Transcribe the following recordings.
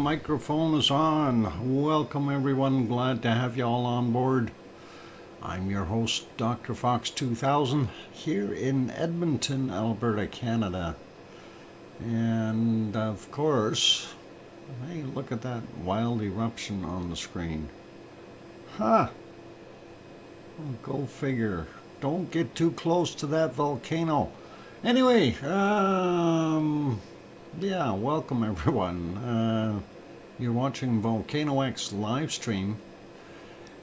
microphone is on. Welcome everyone, glad to have you all on board. I'm your host, DrFox2000, here in Edmonton, Alberta, Canada. And of course, hey, look at that wild eruption on the screen. Huh. Go figure. Don't get too close to that volcano. Anyway, yeah, welcome everyone. You're watching VolcanoX live stream.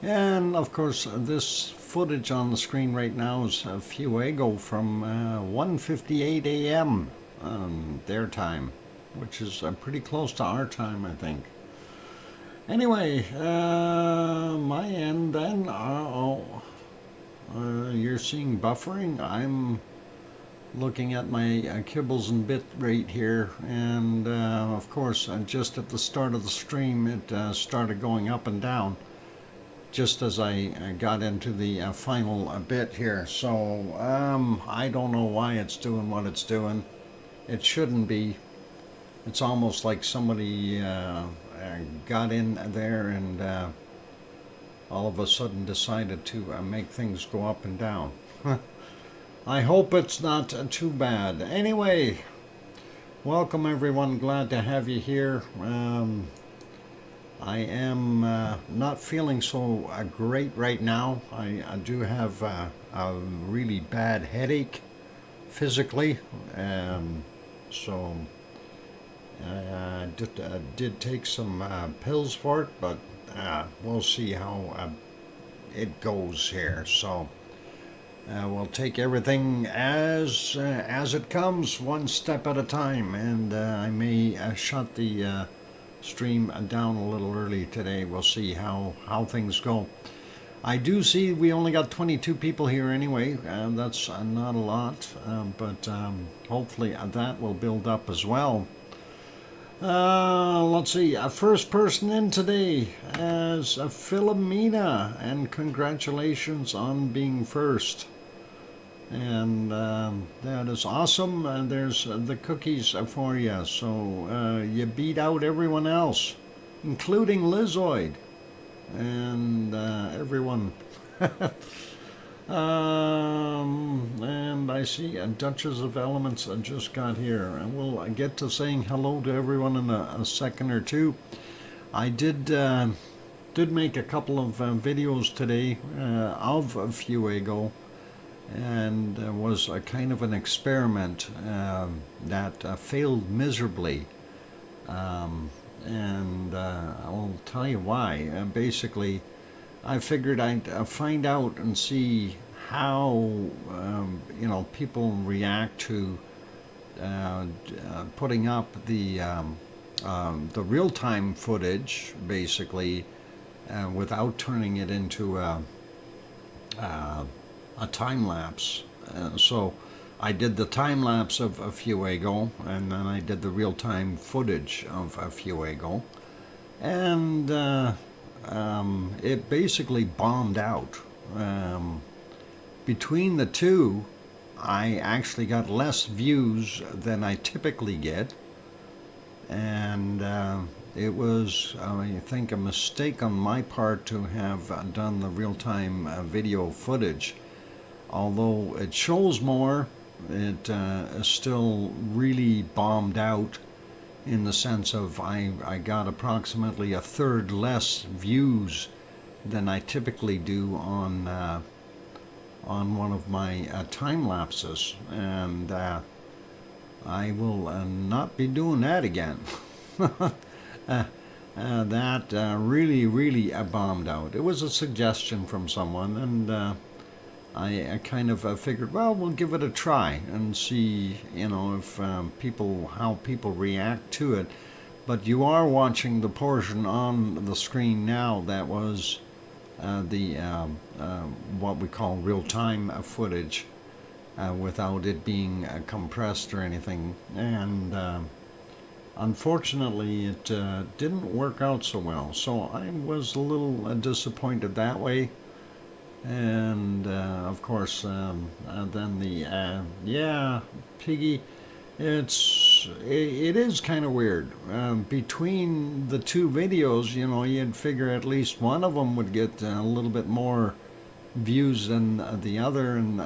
And of course, this footage on the screen right now is Fuego from 1:58 a.m. Their time, which is pretty close to our time, I think. Anyway, my end then, you're seeing buffering. I'm looking at my kibbles and bit rate here, and of course, just at the start of the stream, it started going up and down just as I got into the final bit here. So I don't know why it's doing what it's doing. It shouldn't be. It's almost like somebody got in there and all of a sudden decided to make things go up and down. I hope it's not too bad. Anyway, welcome everyone. Glad to have you here. I am not feeling so great right now. I do have a really bad headache physically. So I did take some pills for it, but we'll see how it goes here. So we'll take everything as it comes, one step at a time, and I may shut the stream down a little early today. We'll see how things go. I do see we only got 22 people here anyway. That's not a lot, but hopefully that will build up as well. Let's see, first person in today is Philomena, and congratulations on being first. And that is awesome. And there's the cookies for you. So you beat out everyone else, including Lizoid and everyone. And I see Duchess of Elements just got here. And we'll get to saying hello to everyone in a second or two. I did make a couple of videos today of Fuego. And was a kind of an experiment that failed miserably, and I'll tell you why. Basically, I figured I'd find out and see how people react to putting up the real-time footage, basically, without turning it into a time-lapse. So I did the time-lapse of Fuego, and then I did the real-time footage of Fuego, and it basically bombed out. Between the two, I actually got less views than I typically get, and it was, I think, a mistake on my part to have done the real-time video footage. Although it shows more, it is still really bombed out in the sense of I got approximately a third less views than I typically do on one of my time lapses, and I will not be doing that again. That really bombed out. It was a suggestion from someone, and I kind of figured, well, we'll give it a try and see, if how people react to it. But you are watching the portion on the screen now that was what we call real-time footage, without it being compressed or anything. And unfortunately, it didn't work out so well. So I was a little disappointed that way. And of course, then the yeah, Piggy, it's it is kind of weird. Between the two videos, you know, you'd figure at least one of them would get a little bit more views than the other, and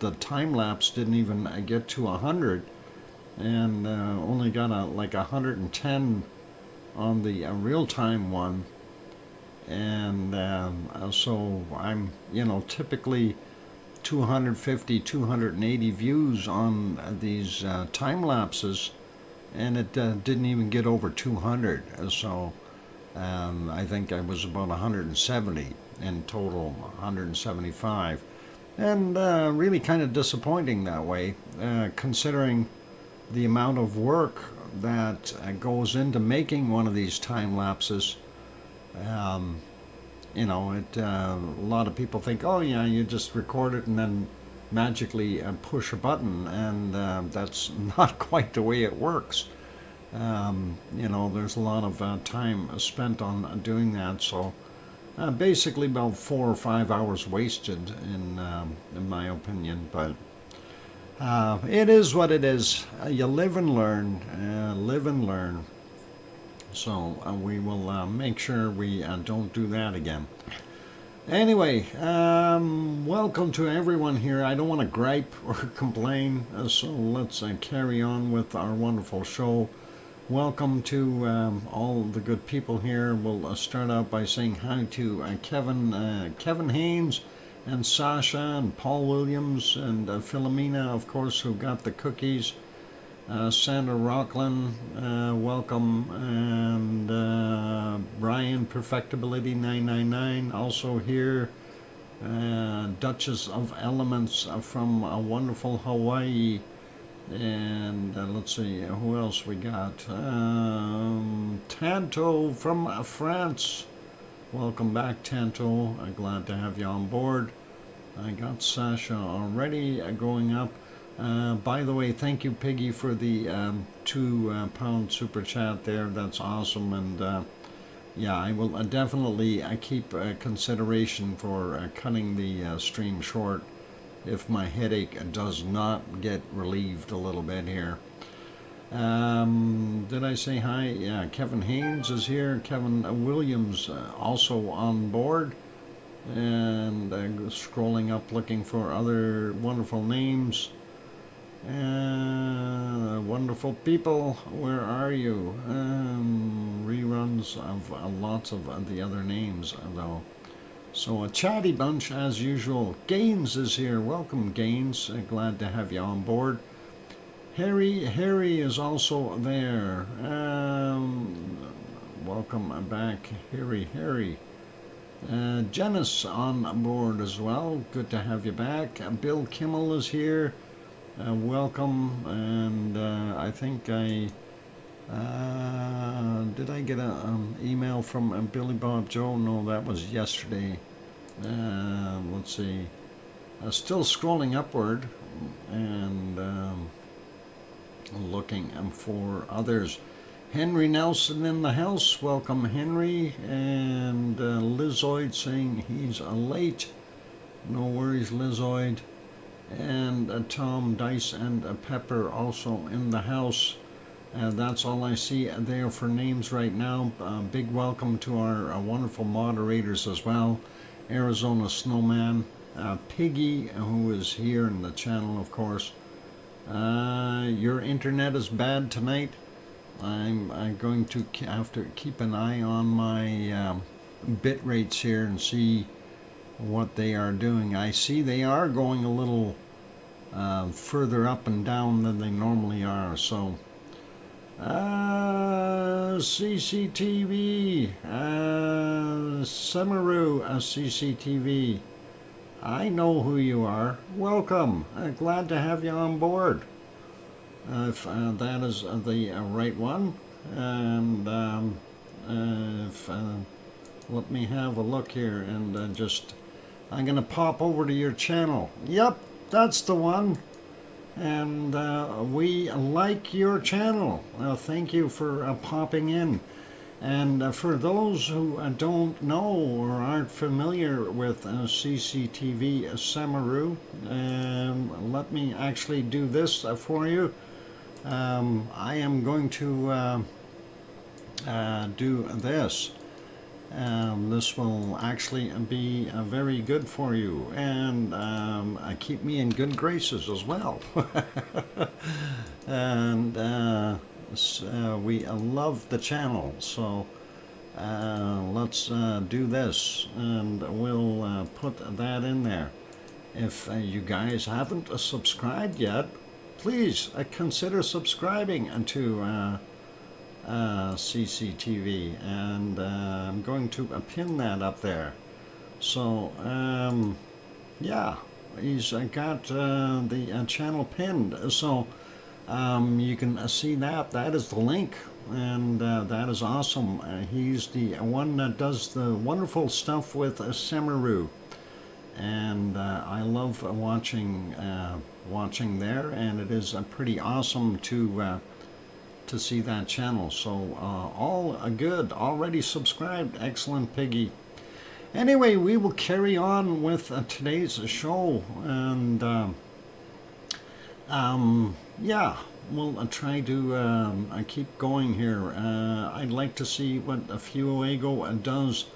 the time lapse didn't even get to 100, and only got like 110 on the real time one. And so I'm, you know, typically 250, 280 views on these time lapses, and it didn't even get over 200. So I think I was about 170 in total, 175, and really kind of disappointing that way, considering the amount of work that goes into making one of these time lapses. You know, a lot of people think, oh yeah, you just record it and then magically push a button, and that's not quite the way it works. You know, there's a lot of time spent on doing that, so basically about 4 or 5 hours wasted in my opinion, but it is what it is. You live and learn, live and learn. So we will make sure we don't do that again. Anyway, welcome to everyone here. I don't want to gripe or complain, so let's carry on with our wonderful show. Welcome to all the good people here. We'll start out by saying hi to Kevin Haynes and Sasha and Paul Williams and Philomena, of course, who got the cookies. Sandra Rockland, welcome, and Brian Perfectibility 999 also here. Duchess of Elements from wonderful Hawaii, and let's see who else we got. Tanto from France. Welcome back, Tanto. Glad to have you on board. I got Sasha already going up. By the way, thank you, Piggy, for the £2 super chat there. That's awesome. And yeah, I will definitely keep consideration for cutting the stream short if my headache does not get relieved a little bit here. Did I say hi? Yeah, Kevin Haynes is here. Kevin Williams also on board. And scrolling up looking for other wonderful names. Wonderful people, where are you? Reruns of lots of the other names, though. So a chatty bunch as usual. Gaines is here. Welcome, Gaines. Glad to have you on board. Harry is also there. Welcome back, Harry. Janice on board as well. Good to have you back. Bill Kimmel is here. Welcome, and I think did I get an email from Billy Bob Joe? No, that was yesterday. Let's see. Still scrolling upward and looking for others. Henry Nelson in the house. Welcome, Henry. And Lizoid saying he's late. No worries, Lizoid. And Tom, Dice, and Pepper also in the house. That's all I see there for names right now. Big welcome to our wonderful moderators as well. Arizona Snowman, Piggy, who is here in the channel, of course. Your internet is bad tonight. I'm going to have to keep an eye on my bit rates here and see what they are doing. I see they are going a little further up and down than they normally are. So CCTV, Semaru, CCTV, I know who you are. Welcome. Glad to have you on board. If that is the right one, and let me have a look here, and I'm going to pop over to your channel. Yep, that's the one. And we like your channel. Thank you for popping in. And for those who don't know or aren't familiar with CCTV Semaru, let me actually do this for you. I am going to do this. This will actually be very good for you, and keep me in good graces as well. And we love the channel, so let's do this, and we'll put that in there. If you guys haven't subscribed yet, please consider subscribing to CCTV, and I'm going to pin that up there. So yeah, he's got the channel pinned, so you can see that. That is the link, and that is awesome. He's the one that does the wonderful stuff with Semaru, and I love watching there, and it is pretty awesome to see that channel. So all good, already subscribed. Excellent, Piggy. Anyway, we will carry on with today's show, and yeah, we'll try to keep going here. I'd like to see what Fuego does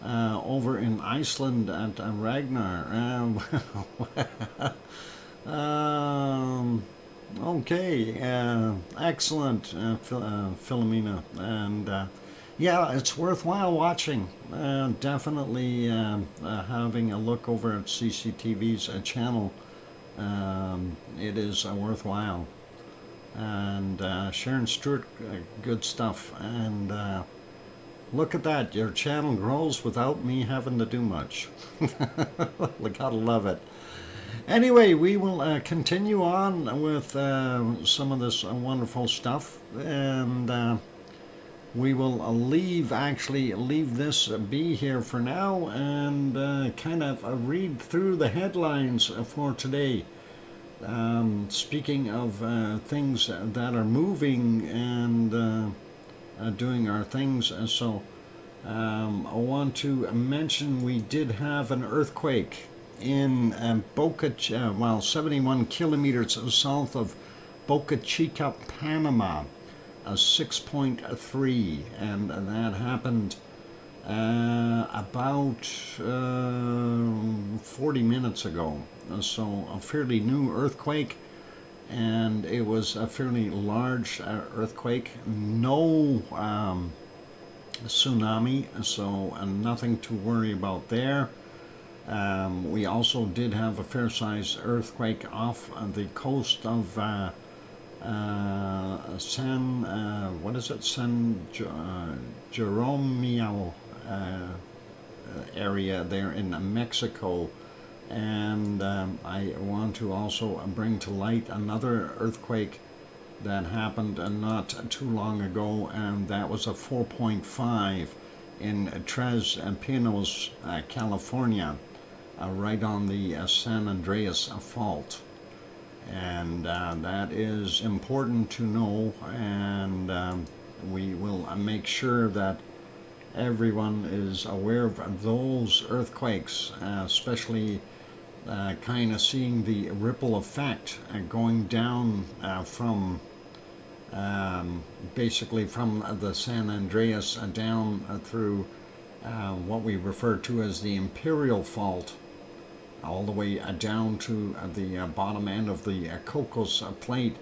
over in Iceland at Ragnar. Okay, excellent, Philomena, and yeah, it's worthwhile watching. Definitely having a look over at CCTV's channel. It is worthwhile. And Sharon Stewart, good stuff. And look at that, your channel grows without me having to do much. Gotta love it. Anyway, we will continue on with some of this wonderful stuff, and we will leave this be here for now, and kind of read through the headlines for today. Speaking of things that are moving and doing our things, so I want to mention we did have an earthquake in Boca, 71 kilometers south of Boca Chica, Panama, 6.3, and that happened about 40 minutes ago. So a fairly new earthquake, and it was a fairly large earthquake. No tsunami, so nothing to worry about there. We also did have a fair-sized earthquake off the coast of San Jeromeo area there in Mexico. And I want to also bring to light another earthquake that happened not too long ago, and that was a 4.5 in Tres Pinos, California, right on the San Andreas Fault. And that is important to know, and we will make sure that everyone is aware of those earthquakes, especially kind of seeing the ripple effect going down from basically from the San Andreas down through what we refer to as the Imperial Fault, all the way down to the bottom end of the Cocos Plate,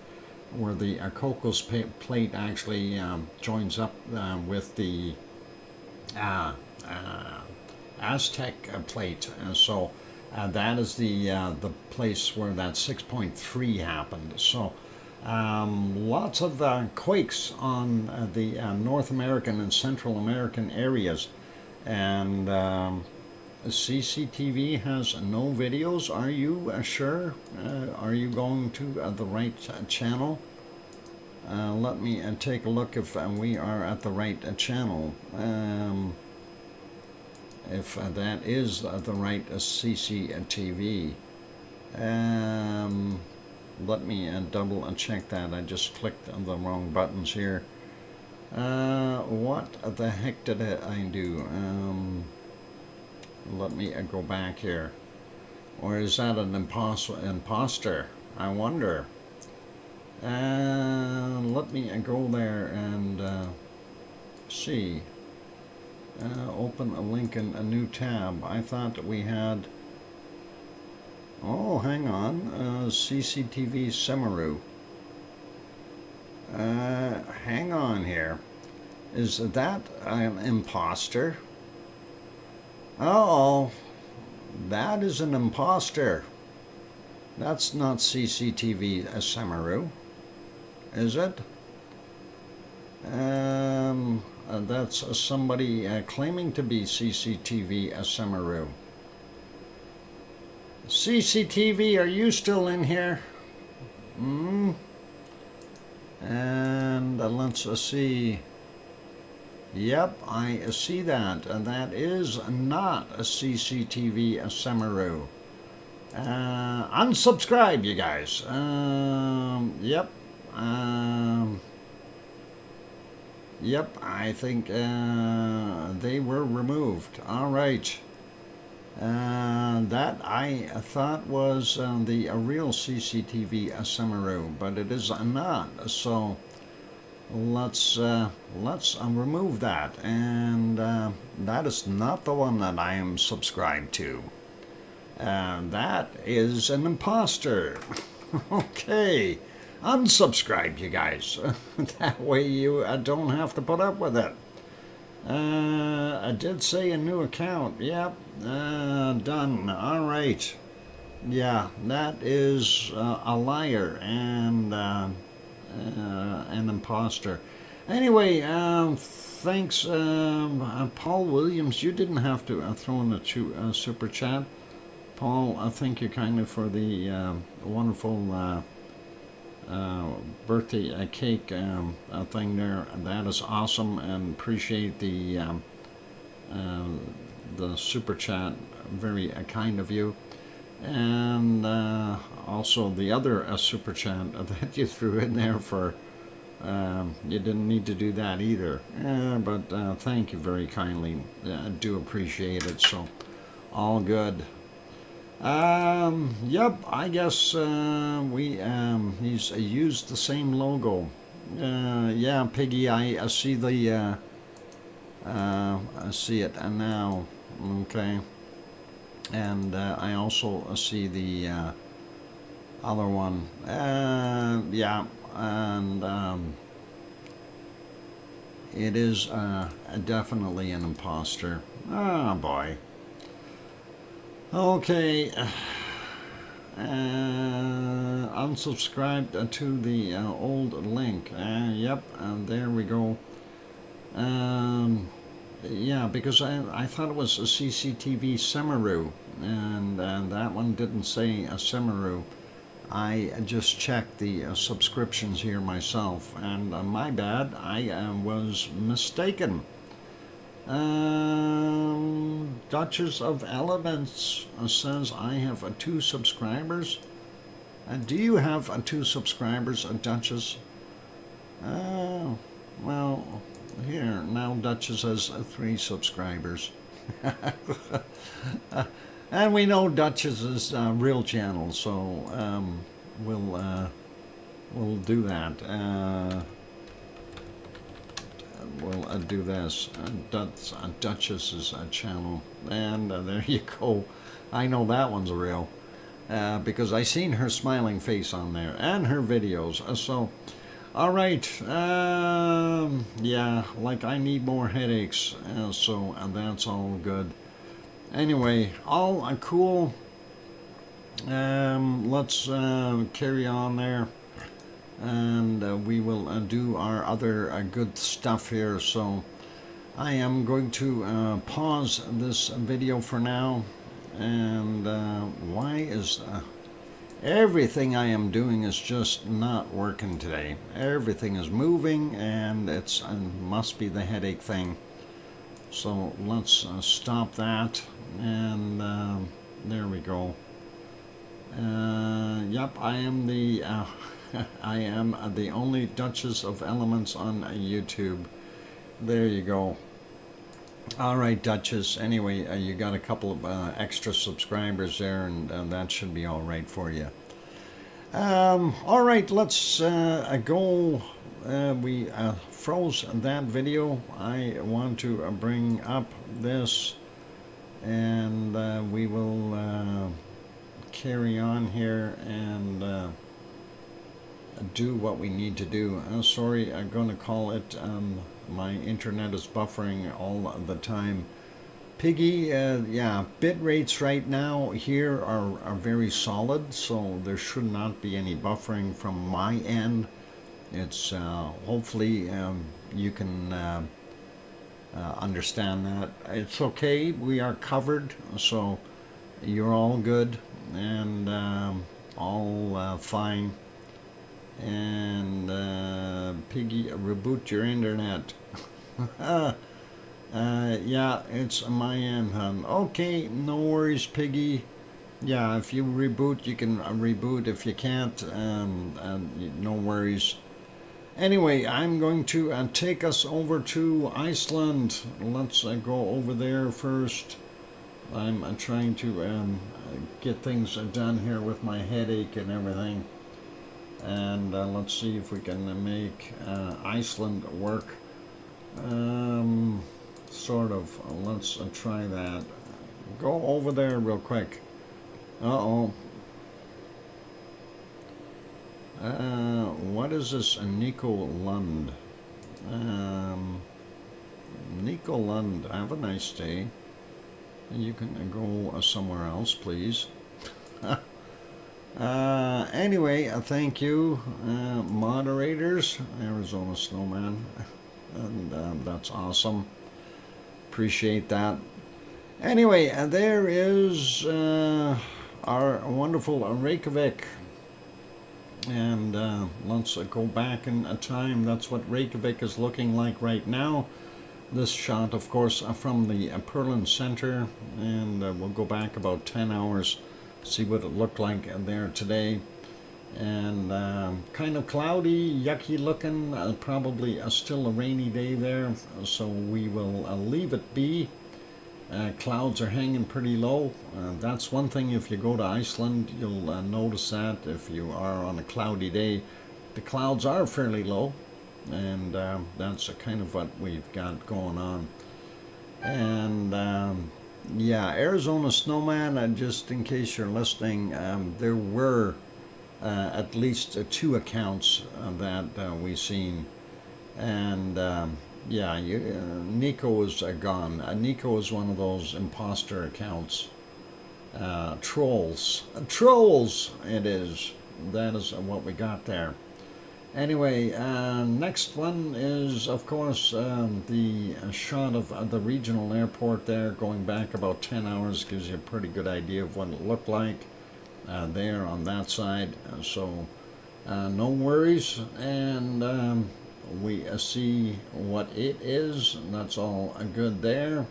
where the Cocos Plate actually joins up with the Aztec Plate. And so that is the place where that 6.3 happened. So lots of quakes on the North American and Central American areas, and CCTV has no videos. Are you sure? Are you going to the right channel? Let me take a look if we are at the right channel. If that is the right CCTV. Let me double check that. I just clicked on the wrong buttons here. What the heck did I do? Let me go back here. Or is that an imposter? I wonder. Let me go there and see. Open a link in a new tab. I thought that we had... Oh, hang on. CCTV Semaru. Hang on here. Is that an imposter? Uh-oh. That is an imposter. That's not CCTV Semaru. Is it? That's somebody claiming to be CCTV Semaru. CCTV, are you still in here? And let's see. Yep, I see that. That is not a CCTV Semaru. Unsubscribe, you guys. Yep. Yep, I think they were removed. All right. That I thought was the real CCTV Semaru, but it is not. So let's remove that, and that is not the one that I am subscribed to. That is an imposter. Okay, unsubscribe, you guys. That way you don't have to put up with it. I did say a new account. Yep, done. All right. Yeah, that is a liar and an imposter. Anyway, thanks, Paul Williams. You didn't have to throw in a super chat. Paul, thank you kindly for the wonderful birthday cake thing there. That is awesome, and appreciate the super chat. Very kind of you. And also the other super chat that you threw in there for, you didn't need to do that either. But thank you very kindly. I do appreciate it. So all good. Yep, I guess he's used the same logo. Yeah, Piggy, I see the I see it now. Okay. And I also see the other one. Yeah, and it is definitely an imposter. Oh boy. Okay. Unsubscribed to the old link. Yep, there we go. Yeah, because I thought it was a CCTV Semaru, and that one didn't say a Semaru. I just checked the subscriptions here myself, and my bad, I was mistaken. Duchess of Elements says I have 2 subscribers. Do you have 2 subscribers, Duchess? Well, here, now Duchess has 3 subscribers. And we know Duchess's real channel, so we'll do that. We'll do this. That's Duchess's channel, and there you go. I know that one's real because I seen her smiling face on there and her videos. So, all right. Yeah, like I need more headaches, so that's all good. Anyway, all cool. Let's carry on there. And we will do our other good stuff here. So I am going to pause this video for now. And why is everything I am doing is just not working today? Everything is moving, and it must be the headache thing. So let's stop that, and there we go. Yep, I am the I am the only Duchess of Elements on YouTube. There you go. All right, Duchess. Anyway, you got a couple of extra subscribers there, and that should be all right for you. All right, let's go. We froze that video. I want to bring up this, and we will carry on here and do what we need to do. Sorry, I'm going to call it. My internet is buffering all the time. Piggy, yeah, bit rates right now here are very solid, so there should not be any buffering from my end. It's hopefully you can understand that. It's okay, we are covered, so you're all good and all fine. And Piggy, reboot your internet. Yeah, it's my end, hon. Okay, no worries, Piggy. Yeah, if you reboot, you can reboot. If you can't, no worries. Anyway, I'm going to take us over to Iceland. Let's go over there first. I'm trying to get things done here with my headache and everything. And let's see if we can make Iceland work. Sort of. Let's try that. Go over there real quick. Uh-oh. What is this? Nico Lund. Nico Lund, have a nice day. You can go somewhere else, please. Anyway, thank you, moderators. Arizona Snowman. And that's awesome. Appreciate that. Anyway, there is our wonderful Reykjavik. And let's go back in time. That's what Reykjavik is looking like right now. This shot, of course, from the Perlin Center. And we'll go back about 10 hours, see what it looked like there today. And kind of cloudy, yucky looking, probably still a rainy day there, so we will leave it be. Clouds are hanging pretty low. That's one thing, if you go to Iceland, you'll notice that if you are on a cloudy day, the clouds are fairly low, and that's kind of what we've got going on. And yeah, Arizona Snowman, just in case you're listening, there were at least 2 accounts that we've seen, and yeah, Nico is gone. Nico is one of those imposter accounts, trolls. Trolls, it is. That is what we got there. Anyway, next one is, of course, the shot of the regional airport there, going back about 10 hours, gives you a pretty good idea of what it looked like. There on that side, so no worries, and we see what it is, and that's all good there.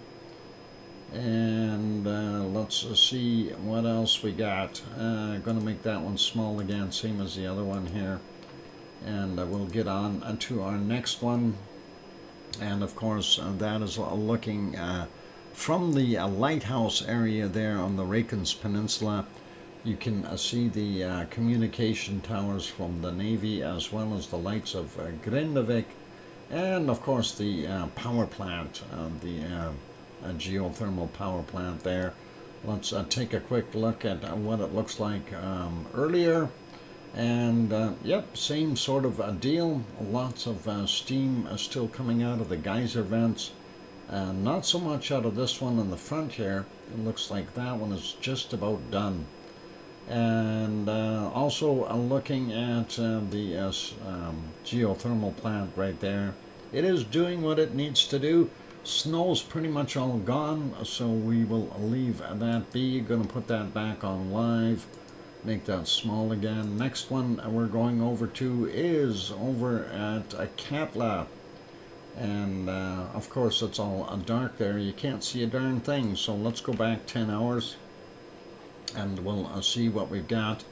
And let's see what else we got. Gonna make that one small again, same as the other one here, and we'll get on to our next one. And of course, that is looking from the lighthouse area there on the Reykjanes Peninsula. You can see the communication towers from the Navy, as well as the lights of Grindavik, and of course the power plant, the geothermal power plant there. Let's take a quick look at what it looks like earlier. And yep, same sort of deal. Lots of steam still coming out of the geyser vents. Not so much out of this one in the front here. It looks like that one is just about done. And also looking at the geothermal plant right there. It is doing what it needs to do. Snow's pretty much all gone, so we will leave that be. Going to put that back on live, make that small again. Next one we're going over to is over at Katla. And of course it's all dark there. You can't see a darn thing, so let's go back 10 hours. And we'll see what we've got.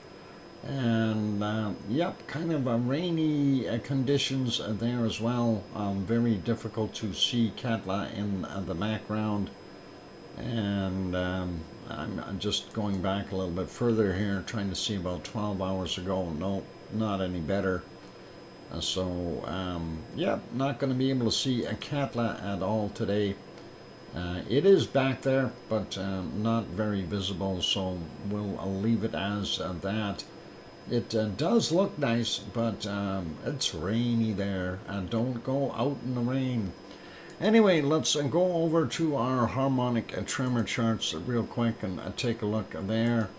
And yep, kind of rainy conditions there as well. Very difficult to see Katla in the background. And I'm just going back a little bit further here, trying to see about 12 hours ago. No, not any better. Yeah, not going to be able to see a Katla at all today. It is back there, but not very visible, so I'll leave it as that. It does look nice, but it's rainy there. Don't go out in the rain. Anyway, let's go over to our harmonic tremor charts real quick and take a look there.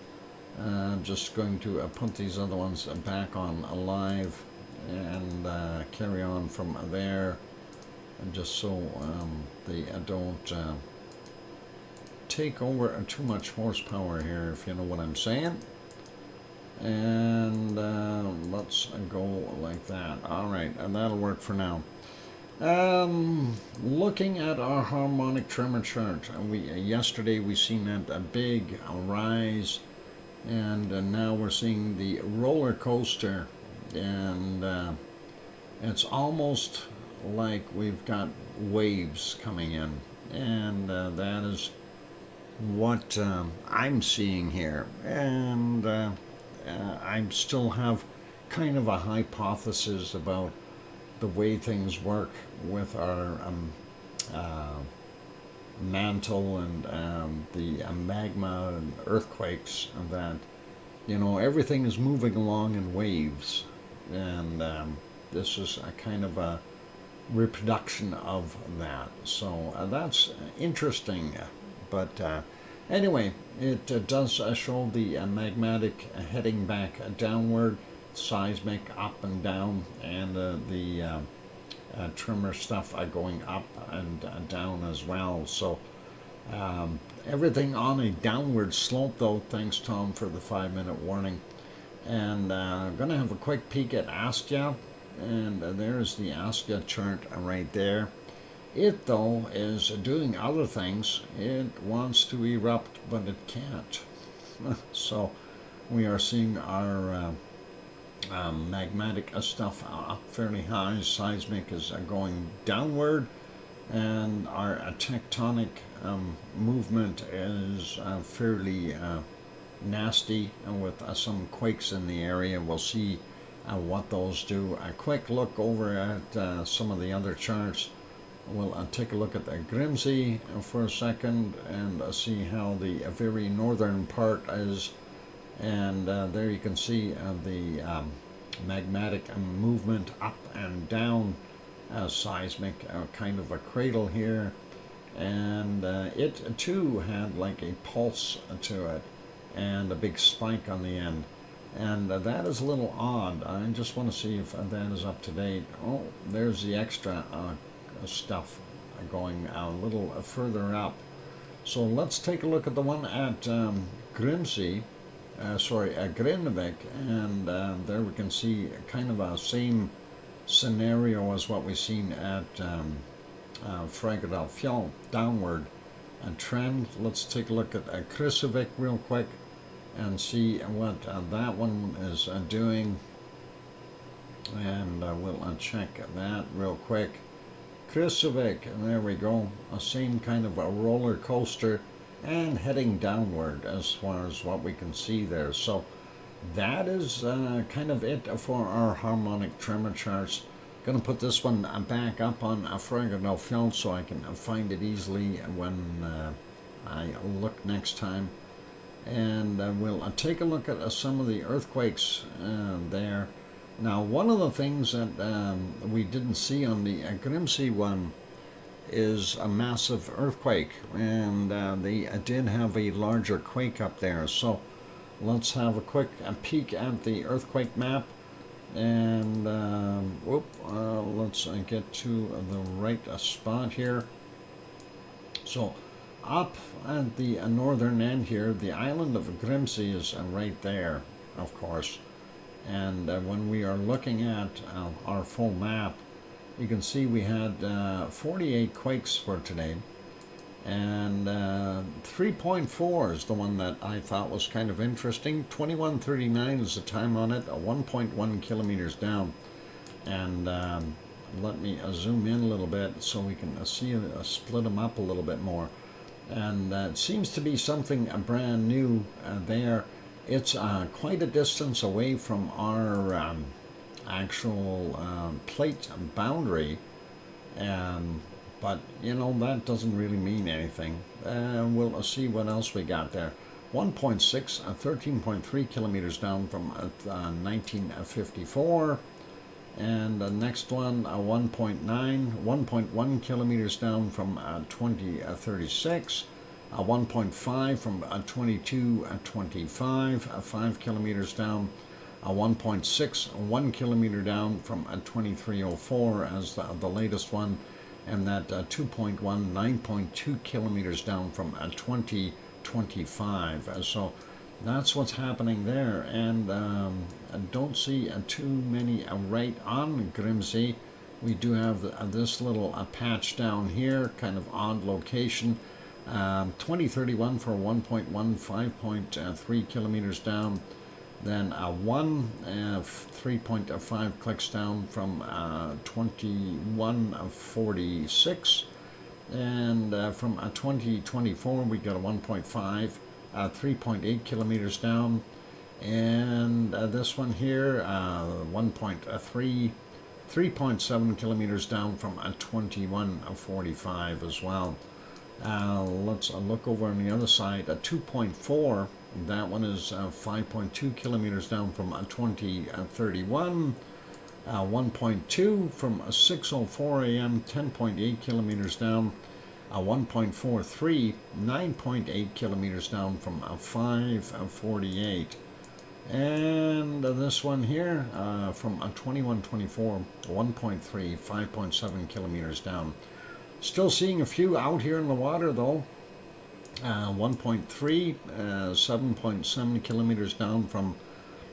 Just going to put these other ones back on live and carry on from there, and just so they don't take over too much horsepower here, if you know what I'm saying. And let's go like that. All right, and that'll work for now. Looking at our harmonic tremor chart, yesterday we seen a big rise, and now we're seeing the roller coaster, and it's almost like we've got waves coming in, and that is what I'm seeing here. And I still have kind of a hypothesis about the way things work with our mantle and the magma and earthquakes, and that, you know, everything is moving along in waves, and this is a kind of a reproduction of that. So that's interesting. But anyway, it does show the magmatic heading back downward, seismic up and down, and the tremor stuff going up and down as well. So everything on a downward slope, though. Thanks, Tom, for the 5-minute warning. And I'm going to have a quick peek at Astia, and there's the Astia chart right there. It, though, is doing other things. It wants to erupt, but it can't. So we are seeing our magmatic stuff up fairly high. Seismic is going downward, and our tectonic movement is fairly nasty, with some quakes in the area. We'll see what those do. A quick look over at some of the other charts. We'll take a look at the Grimsey for a second and see how the very northern part is. And there you can see the magmatic movement up and down, seismic, kind of a cradle here. And it too had like a pulse to it and a big spike on the end. And that is a little odd. I just want to see if that is up to date. Oh, there's the extra stuff going a little further up. So let's take a look at the one at Grimsey. Grindavik, and there we can see kind of a same scenario as what we've seen at Eruption, downward trend. Let's take a look at Krusavik real quick and see what that one is doing, and we'll check that real quick. Krusavik, there we go, a same kind of a roller coaster and heading downward as far as what we can see there. So that is kind of it for our harmonic tremor charts. Going to put this one back up on Eruption so I can find it easily when I look next time. And we'll take a look at some of the earthquakes there. Now, one of the things that we didn't see on the Grimsey one is a massive earthquake, and they did have a larger quake up there. So let's have a quick peek at the earthquake map, and let's get to the right spot here. So up at the northern end here, the island of Grimsey is right there, of course. And when we are looking at our full map, you can see we had 48 quakes for today, and 3.4 is the one that I thought was kind of interesting. 2139 is the time on it, 1.1 kilometers down. And let me zoom in a little bit so we can see split them up a little bit more. And it seems to be something brand new there. It's quite a distance away from our actual plate boundary, but you know, that doesn't really mean anything. We'll see what else we got there. 1.6, 13.3 kilometers down from 1954. And the next one, 1.9, 1.1 kilometers down from 2036. 1.5 from 2225, 5 kilometers down. 1.6, 1 kilometer down from 2304 as the latest one. And that 2.1, 9.2 kilometers down from 2025. So that's what's happening there. And I don't see too many right on Grimsey. We do have this little patch down here, kind of odd location. 2031 for 1.1, 5.3 kilometers down. Then 3.5 clicks down from 2146. And from 2024 we got a 1.5, 3.8 kilometers down. And this one here, 1.3, 3.7 kilometers down from 2145 as well. Let's look over on the other side. 2.4, that one is 5.2 kilometers down from 2031. 1.2 from 6:04 a.m., 10.8 kilometers down. 1.43, 9.8 kilometers down from 5:48. And this one here from 2124, 1.3, 5.7 kilometers down. Still seeing a few out here in the water though. 1.3, 7.7 kilometers down from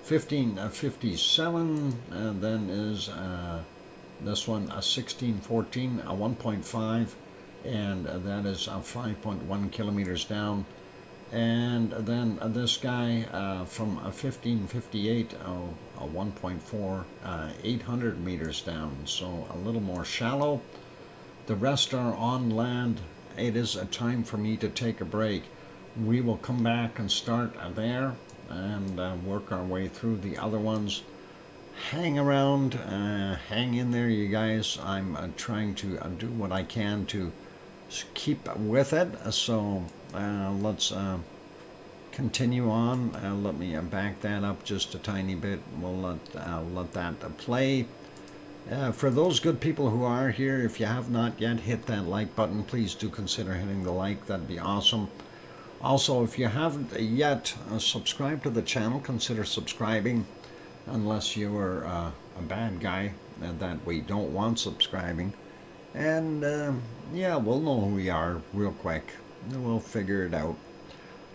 1557. And then is this one 1614, 1.5, and that is 5.1 kilometers down. And then this guy from 1558, 1.4, 800 meters down, so a little more shallow. The rest are on land. It is a time for me to take a break. We will come back and start there and work our way through the other ones. Hang around, hang in there, you guys. I'm trying to do what I can to keep with it. So let's continue on. Let me back that up just a tiny bit. We'll let that play. For those good people who are here, if you have not yet hit that like button, please do consider hitting the like. That'd be awesome. Also, if you haven't yet subscribed to the channel, consider subscribing, unless you are a bad guy that we don't want subscribing. And yeah, we'll know who we are real quick. We'll figure it out.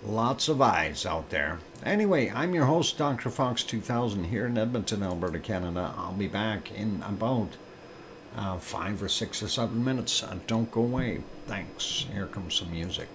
Lots of eyes out there. Anyway, I'm your host, DrFox2000, here in Edmonton, Alberta, Canada. I'll be back in about 5 or 6 or 7 minutes. Don't go away. Thanks. Here comes some music.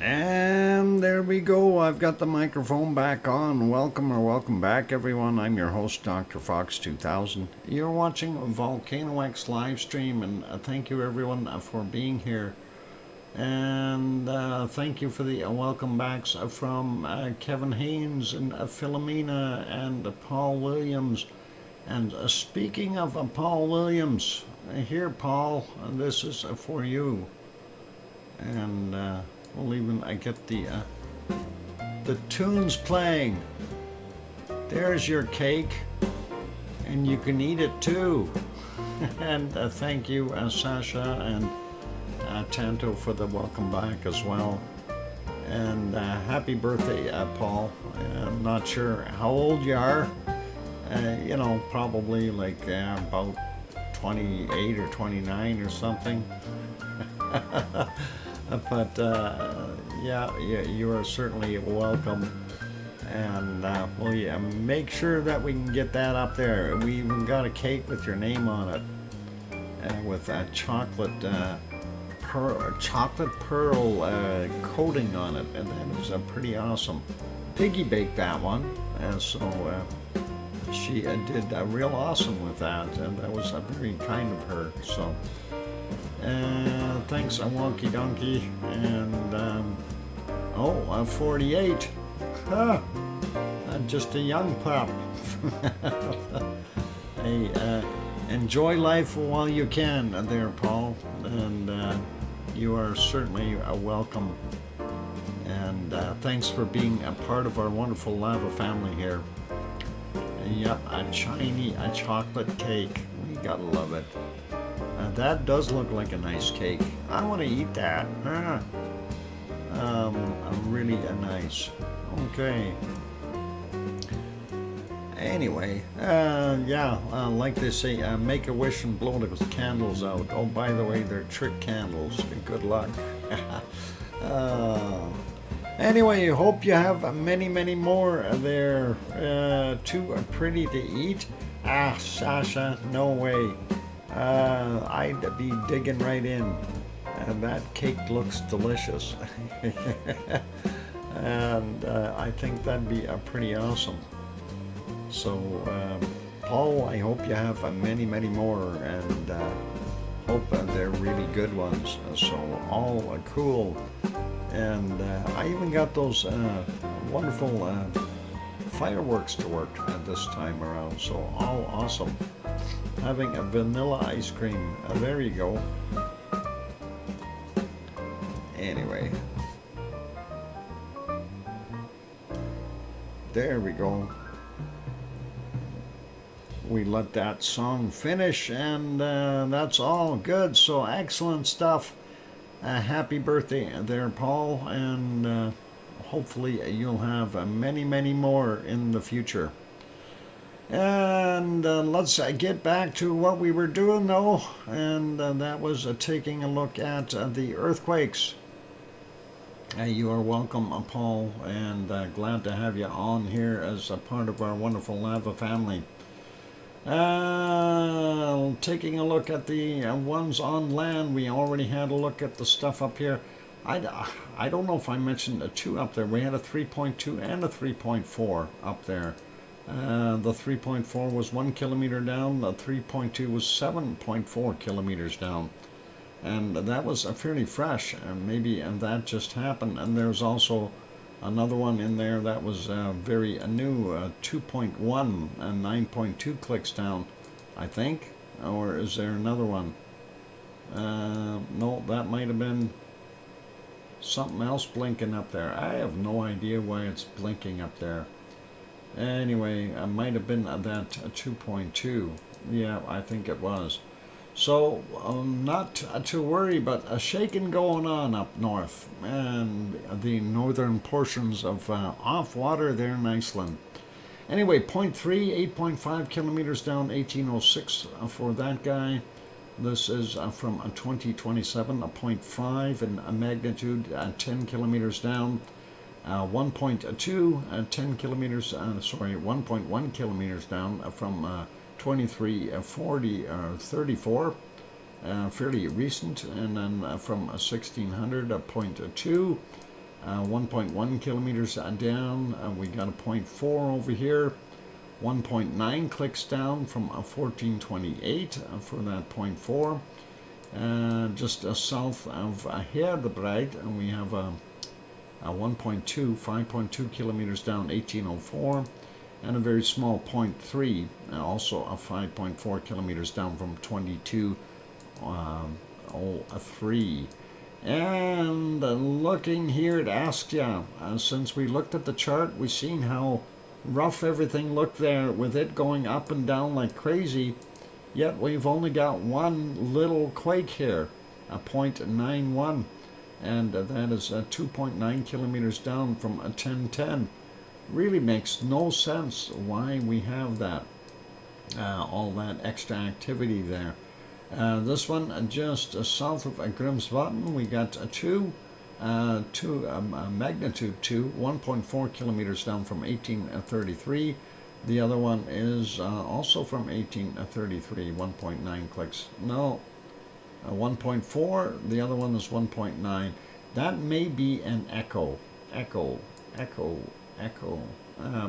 And there we go. I've got the microphone back on. Welcome back, everyone. I'm your host, DrFox2000. You're watching VolcanoX live stream, and thank you, everyone, for being here. And thank you for the welcome backs from Kevin Haynes and Philomena and Paul Williams. And speaking of Paul Williams, here, Paul, this is for you. And we'll even get the tunes playing. There's your cake, and you can eat it too. And thank you, Sasha and Tanto, for the welcome back as well. And happy birthday, Paul. I'm not sure how old you are. You know, probably like about 28 or 29 or something. But yeah, you are certainly welcome. And well, yeah, make sure that we can get that up there. We even got a cake with your name on it, with a chocolate pearl coating on it, and that was pretty awesome. Piggy baked that one, and so she did real awesome with that, and that was very kind of her. So thanks, Wonky Donkey. And 48. Huh. Just a young pup. Hey, enjoy life while you can there, Paul. And you are certainly welcome. And thanks for being a part of our wonderful lava family here. Yep, a chocolate cake. We gotta love it. That does look like a nice cake. I want to eat that. Huh? Really nice. Okay. Anyway, yeah, like they say, make a wish and blow the candles out. Oh, by the way, they're trick candles. Good luck. Anyway, hope you have many more there. Too pretty to eat? Ah, Sasha, no way. I'd be digging right in. That cake looks delicious. And I think that'd be pretty awesome. So, Paul, I hope you have many more, and hope they're really good ones. So, all cool. And I even got those wonderful fireworks to work this time around. So, all awesome. Having a vanilla ice cream. There you go. Anyway. There we go. We let that song finish, and that's all good. So excellent stuff. Happy birthday there, Paul, and hopefully you'll have many more in the future. And let's get back to what we were doing, though, and that was taking a look at the earthquakes. You are welcome, Paul, and glad to have you on here as a part of our wonderful lava family. Taking a look at the ones on land. We already had a look at the stuff up here. I don't know if I mentioned the two up there. We had a 3.2 and a 3.4 up there. The 3.4 was 1 kilometer down. The 3.2 was 7.4 kilometers down. And that was fairly fresh. Maybe that just happened. And there's also another one in there that was very new, 2.1 and 9.2 clicks down, I think. Or is there another one? No, that might have been something else blinking up there. I have no idea why it's blinking up there. Anyway, it might have been that 2.2. Yeah, I think it was. So, not to worry, but a shaking going on up north, and the northern portions of off water there in Iceland. Anyway, 0.3, 8.5 kilometers down, 1806 for that guy. This is from 2027, a 0.5 in magnitude, 10 kilometers down. 1.2, 10 kilometers, 1.1 kilometers down from 2340 or 34, fairly recent, and then from 1600 0.2, 1.1 kilometers down. We got a 0.4 over here. 1.9 clicks down from 1428 for that 0.4. Just south of Herdebreit, and we have a 1.2, 5.2 kilometers down, 1804, and a very small 0.3, also a 5.4 kilometers down from 2203. And looking here, it asked you, since we looked at the chart, we've seen how rough everything looked there with it going up and down like crazy, yet we've only got one little quake here, a 0.91, and that is 2.9 kilometers down from a 1010. Really makes no sense why we have that, all that extra activity there. This one just south of Grimsvatn, we got magnitude 2, 1.4 kilometers down from 1833. The other one is also from 1833, 1.9 clicks. No, 1.4, the other one is 1.9. That may be an echo,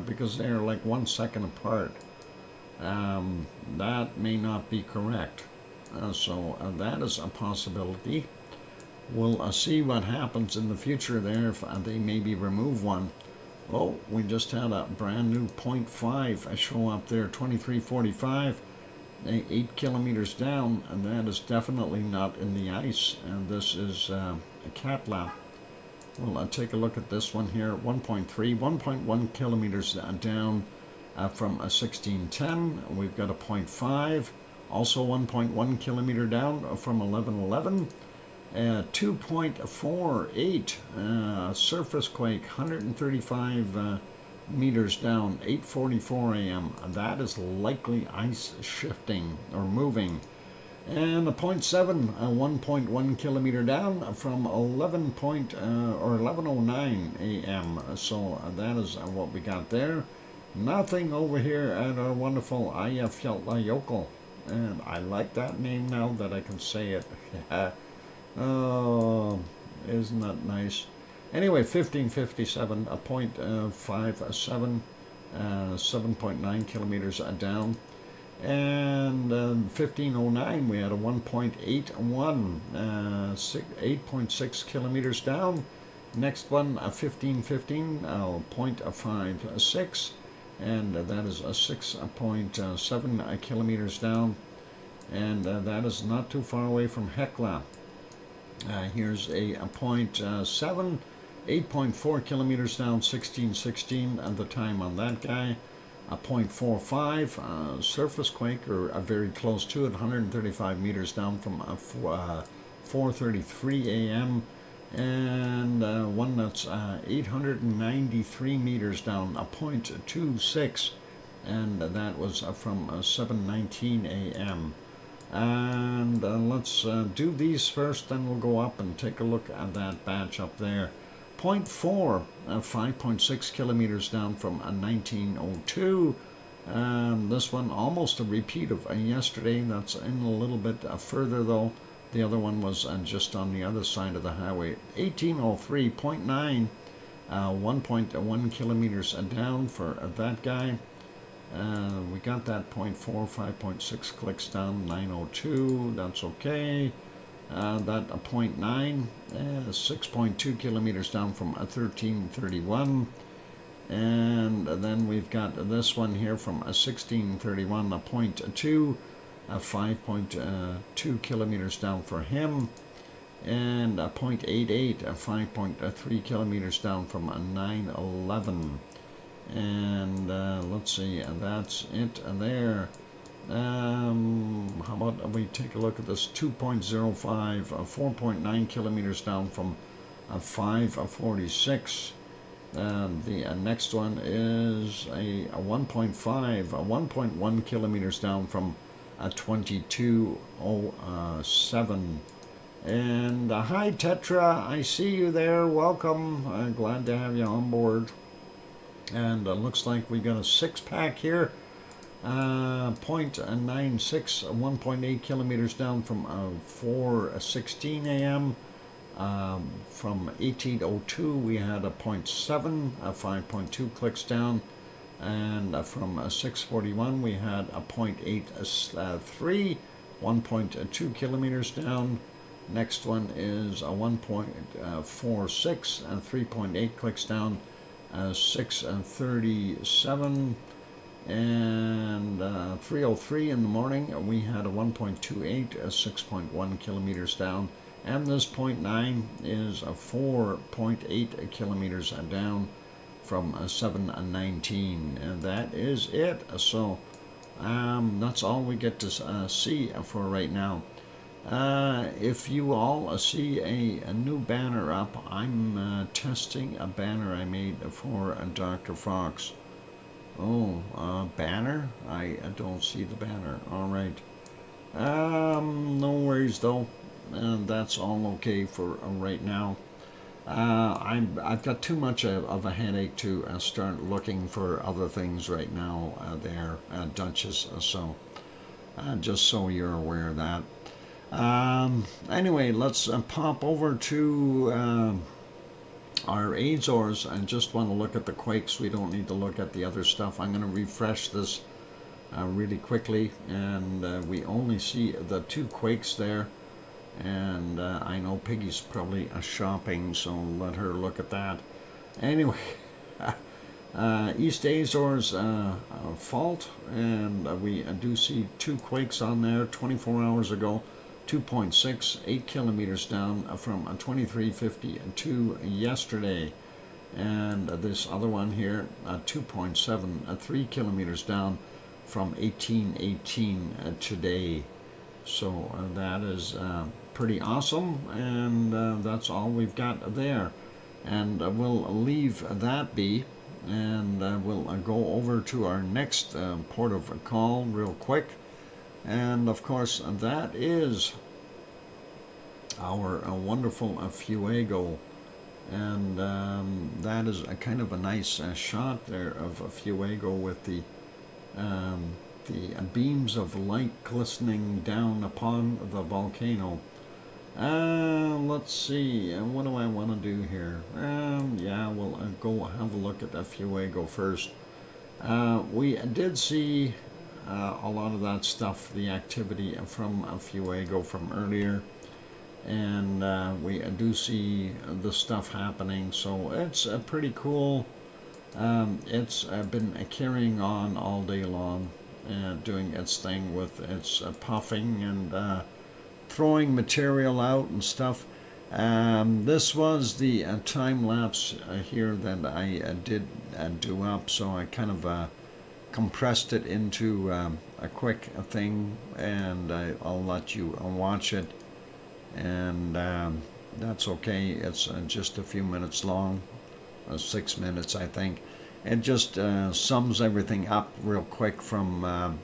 because they're like 1 second apart. That may not be correct. So that is a possibility. We'll see what happens in the future there if they maybe remove one. Oh, we just had a brand new 0.5 show up there, 2345, 8 kilometers down, and that is definitely not in the ice, and this is a cat lap. Well, I'll take a look at this one here, 1.3, 1.1 kilometers down from 1610. We've got a 0.5, also 1.1 kilometer down from 1111. 2.48 surface quake, 135 meters down, 8:44 a.m. That is likely ice shifting or moving. And a 0.7, 1.1 kilometer down from 11:09 a.m. So that is what we got there. Nothing over here at our wonderful Eyjafjallajökull, and I like that name now that I can say it. Oh, isn't that nice? Anyway, 1557, a 0.57, 7.9 kilometers down. And 1509, we had a 1.81, 8.6 kilometers down. Next one, a 1515, 0.56, and that is a 6.7 kilometers down. And that is not too far away from Hekla. Here's a 0.7, 8.4 kilometers down, 1616, and the time on that guy. A 0.45 surface quake, or very close to it, 135 meters down from 4:33 a.m. And one that's 893 meters down, a 0.26, and that was from 7:19 a.m. And let's do these first, then we'll go up and take a look at that batch up there. 0.4, 5.6 kilometers down from 1902. This one almost a repeat of yesterday. That's in a little bit further though. The other one was just on the other side of the highway. 1803, 0.9, 1.1 kilometers down for that guy. We got that 0.4, 5.6 clicks down, 902, that's okay. That a 0.9, 6.2 kilometers down from 1331. And then we've got this one here from 1631, a 0.2, 5.2 kilometers down for him. And a 0.88, 5.3 kilometers down from 911. And let's see, that's it there. How about we take a look at this 2.05, 4.9 kilometers down from 546. The next one is a 1.5, 1.1 kilometers down from 2207. And hi Tetra, I see you there, welcome, glad to have you on board. And looks like we got a 6-pack here, 0.96, 1.8 kilometers down from 4:16 a.m. From 1802 we had a 0.7, 5.2 clicks down, and from 641 we had a 0.83, 1.2 kilometers down. Next one is a 1.46 and 3.8 clicks down, 6:37, and 3:03 in the morning we had a 1.28, 6.1 kilometers down, and this 0.9 is a 4.8 kilometers down from 7:19, and that is it. So that's all we get to see for right now. If you all see a new banner up, I'm testing a banner I made for Dr. Fox. Oh, banner? I don't see the banner. All right. No worries though. That's all okay for right now. I've got too much of a headache to start looking for other things right now there, Duchess. So just so you're aware of that. Anyway, let's pop over to our Azores. I just want to look at the quakes. We don't need to look at the other stuff. I'm going to refresh this really quickly, and we only see the 2 quakes there. And I know Piggy's probably shopping, so let her look at that. Anyway, East Azores fault, and we do see 2 quakes on there 24 hours ago. 2.6, 8 kilometers down from 2352 yesterday, and this other one here, 2.7, 3 kilometers down from 1818 today. So that is pretty awesome, and that's all we've got there. And we'll leave that be, and we'll go over to our next port of call real quick. And of course, that is our wonderful Fuego, and that is a kind of a nice shot there of Fuego with the beams of light glistening down upon the volcano. Let's see, what do I want to do here? Yeah, we'll go have a look at the Fuego first. We did see a lot of that stuff, the activity from Fuego from earlier, and we do see the stuff happening, so it's pretty cool. It's been carrying on all day long, doing its thing with its puffing and throwing material out and stuff. This was the time-lapse here that I did do up, so I kind of compressed it into a quick thing, and I'll let you watch it, and that's okay. It's just a few minutes long, 6 minutes I think. It just sums everything up real quick from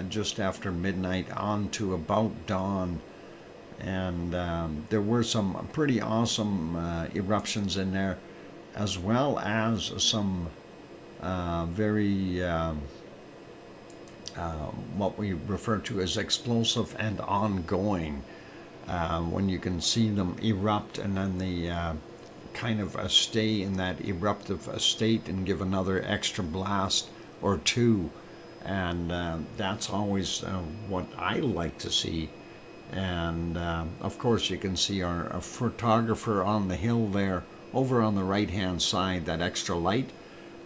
just after midnight on to about dawn, and there were some pretty awesome eruptions in there, as well as some very what we refer to as explosive and ongoing, when you can see them erupt and then they kind of stay in that eruptive state and give another extra blast or two, and that's always what I like to see. And of course you can see our photographer on the hill there over on the right hand side, that extra light,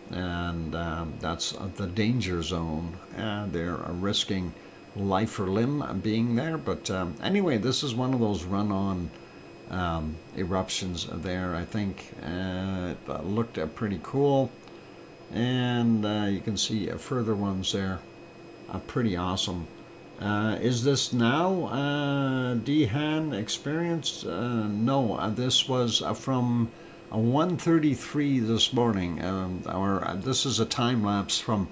and that's the danger zone. They're risking life or limb being there, but anyway, this is one of those run-on eruptions there. I think it looked pretty cool, and you can see further ones there, pretty awesome. Is this now Dehan experienced? No, this was from 1:33 this morning, this is a time lapse from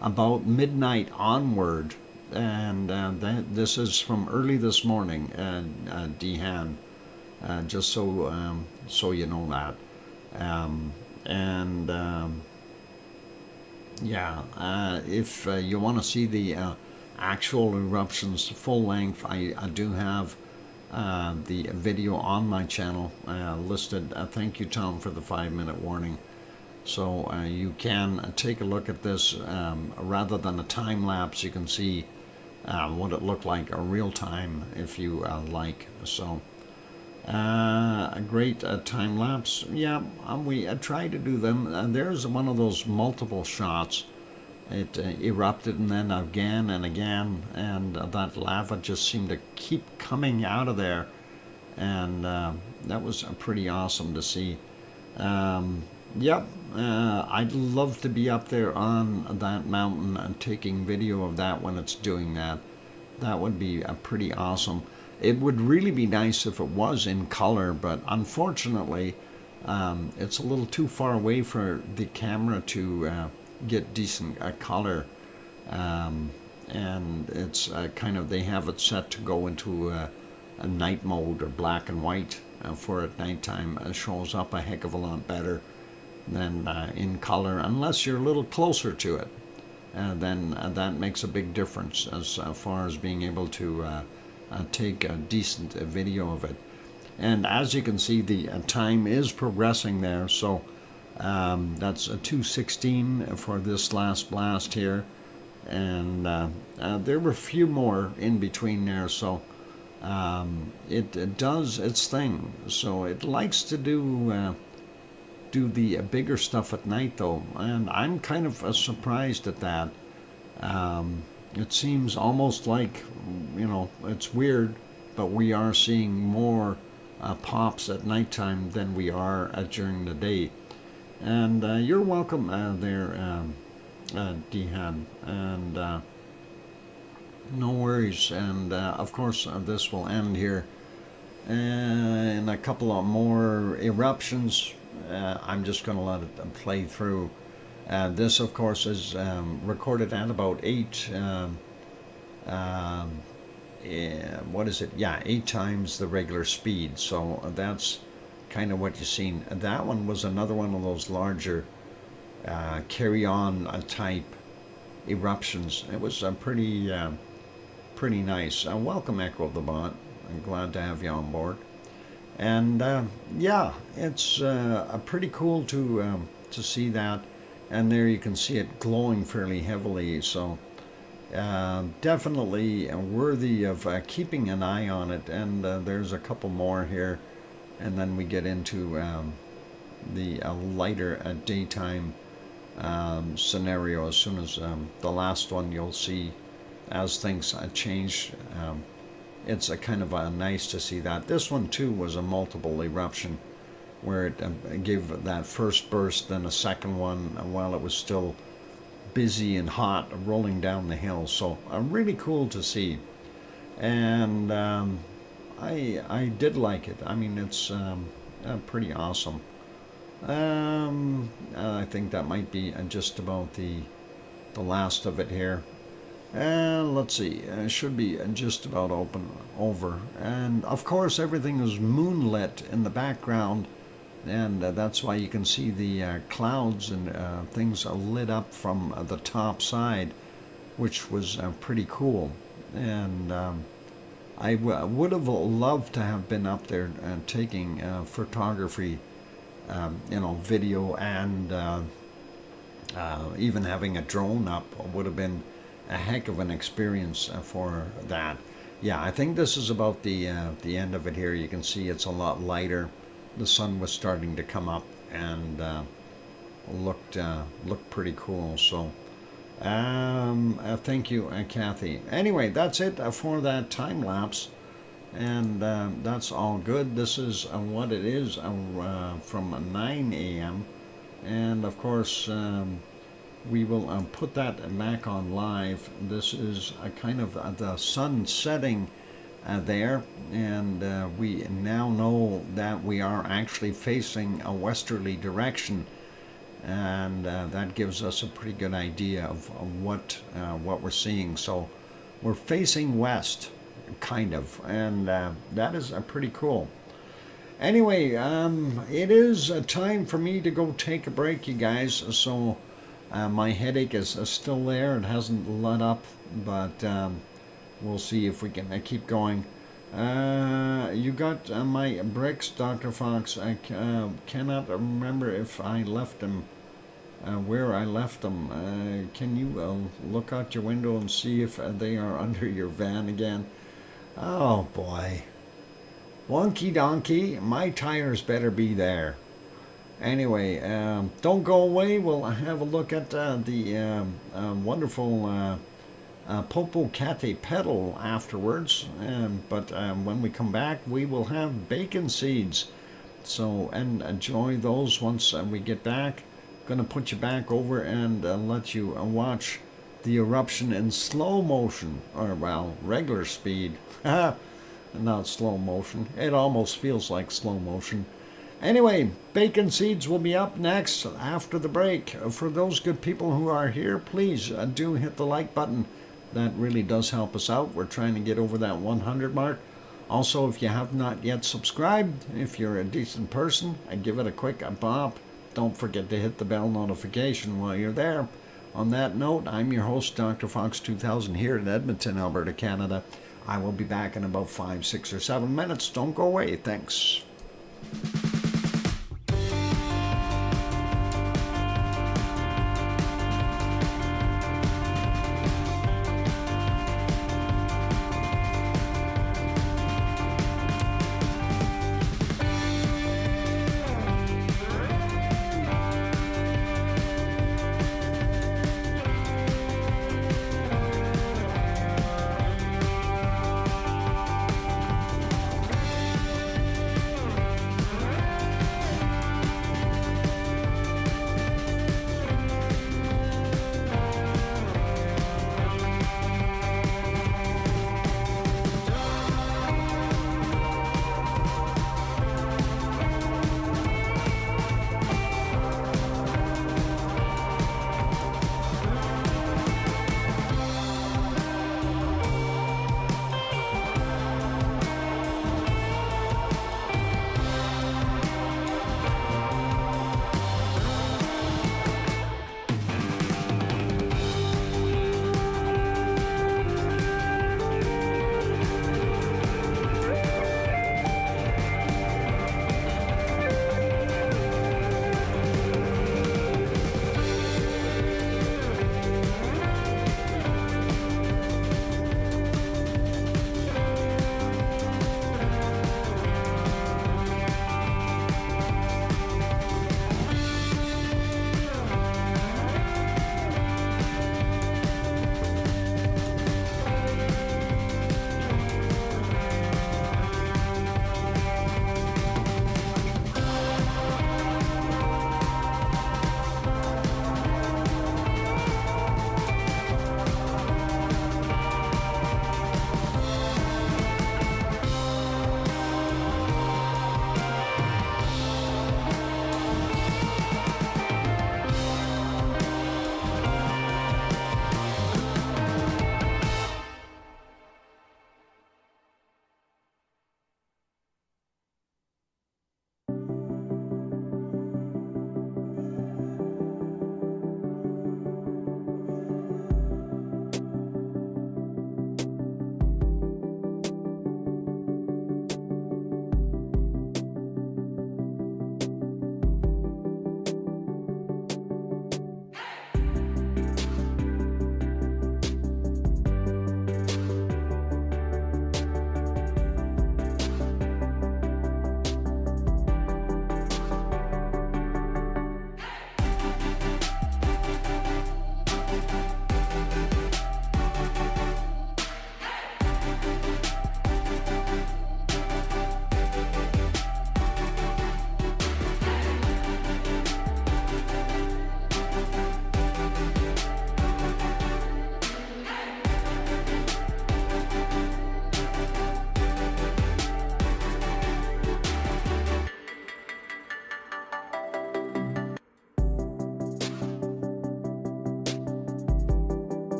about midnight onward, and this is from early this morning, Dehan, just so you know that. Yeah, if you want to see the actual eruptions full length, I do have the video on my channel listed. Thank you, Tom, for the 5-minute warning. So you can take a look at this. Rather than a time lapse, you can see what it looked like a real time if you like. So a great time lapse. Yeah, we try to do them. There's one of those multiple shots. It erupted and then again and again, and that lava just seemed to keep coming out of there, and that was pretty awesome to see. Yep, I'd love to be up there on that mountain and taking video of that when it's doing that. That would be pretty awesome. It would really be nice if it was in color, but unfortunately, it's a little too far away for the camera to get decent color. And it's kind of, they have it set to go into a night mode or black and white for at nighttime. It shows up a heck of a lot better than in color, unless you're a little closer to it. Then that makes a big difference as far as being able to take a decent video of it. And as you can see, the time is progressing there. So that's a 2:16 for this last blast here, and there were a few more in between there. So it does its thing. So it likes to do the bigger stuff at night, though, and I'm kind of surprised at that. It seems almost like, you know, it's weird, but we are seeing more pops at nighttime than we are during the day. And you're welcome there, Dihad, and no worries. And of course, this will end here in a couple of more eruptions. I'm just going to let it play through. This, of course, is recorded at about 8. What is it? Yeah, 8 times the regular speed. So that's kind of what you've seen. That one was another one of those larger carry-on type eruptions. It was pretty nice. Welcome, Echo the Bot. I'm glad to have you on board. And yeah, it's pretty cool to see that. And there you can see it glowing fairly heavily. So definitely worthy of keeping an eye on it. And there's a couple more here. And then we get into the lighter daytime scenario. As soon as the last one, you'll see as things change. It's a kind of nice to see that. This one too was a multiple eruption, where it gave that first burst, then a second one while it was still busy and hot, rolling down the hill. So really cool to see. And I did like it. I mean, it's pretty awesome. I think that might be just about the last of it here. Let's see, it should be just about over. And of course, everything is moonlit in the background, and that's why you can see the clouds and things are lit up from the top side, which was pretty cool. And I would have loved to have been up there taking photography, you know, video, and even having a drone up would have been a heck of an experience for that. Yeah, I think this is about the end of it here. You can see it's a lot lighter. The sun was starting to come up, and looked pretty cool. So thank you, Kathy. Anyway, that's it for that time lapse, and that's all good. This is what it is from 9 a.m. and of course we will put that back on live. This is a kind of the sun setting there, and we now know that we are actually facing a westerly direction, and that gives us a pretty good idea of what we're seeing. So we're facing west, kind of, and that is pretty cool. Anyway, it is time for me to go take a break, you guys. So my headache is still there. It hasn't let up, but we'll see if we can keep going. You got my bricks, Dr. Fox. I cannot remember if I left them, where I left them. Can you look out your window and see if they are under your van again? Oh boy. Wonky donkey, my tires better be there. Anyway, don't go away. We'll have a look at the wonderful Popocatépetl afterwards. But when we come back, we will have bacon seeds. So, and enjoy those once we get back. Gonna put you back over and let you watch the eruption in slow motion, or well, regular speed. Not slow motion. It almost feels like slow motion. Anyway, bacon seeds will be up next after the break. For those good people who are here, please do hit the like button. That really does help us out. We're trying to get over that 100 mark. Also, if you have not yet subscribed, if you're a decent person, give it a quick bop. Don't forget to hit the bell notification while you're there. On that note, I'm your host, DrFox2000, here in Edmonton, Alberta, Canada. I will be back in about 5, 6, or 7 minutes. Don't go away. Thanks.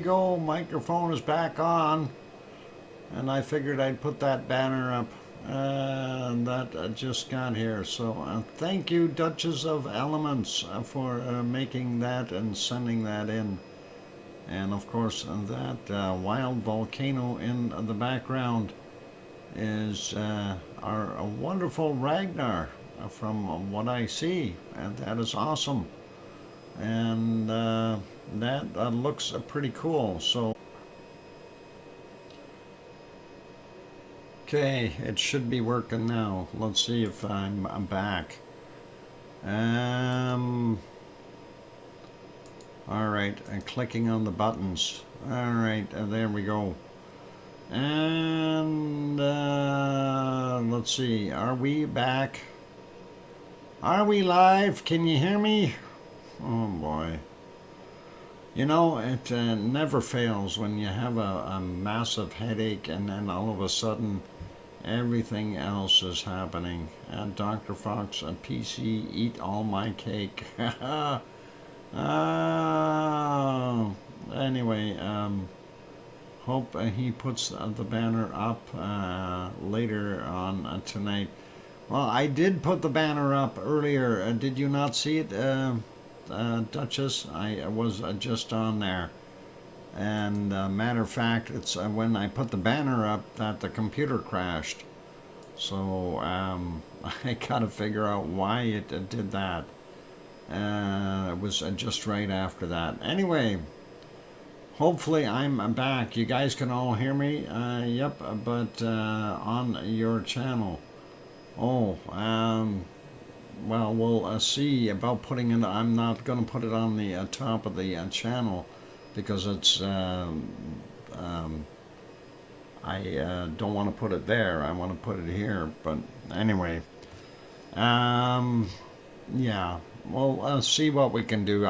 go. Microphone is back on. And I figured I'd put that banner up. And that just got here. So thank you, Duchess of Elements, for making that and sending that in. And of course, that wild volcano in the background is our wonderful Ragnar, from what I see. And that is awesome. And that looks pretty cool. So, okay, it should be working now. Let's see if I'm back. All right, and clicking on the buttons. All right, there we go. And let's see, are we back? Are we live? Can you hear me? Oh boy. You know, it never fails when you have a massive headache and then all of a sudden everything else is happening. And Dr. Fox, a PC, eat all my cake. Anyway, hope he puts the banner up later on tonight. Well, I did put the banner up earlier. Did you not see it, Duchess? I was just on there. And matter of fact, it's when I put the banner up that the computer crashed. So I gotta figure out why it did that. It was just right after that. Anyway, hopefully I'm back. You guys can all hear me. Yep, but on your channel. Oh, well, we'll see about putting it. I'm not going to put it on the top of the channel because it's. I don't want to put it there. I want to put it here. But anyway, yeah. Well, see what we can do.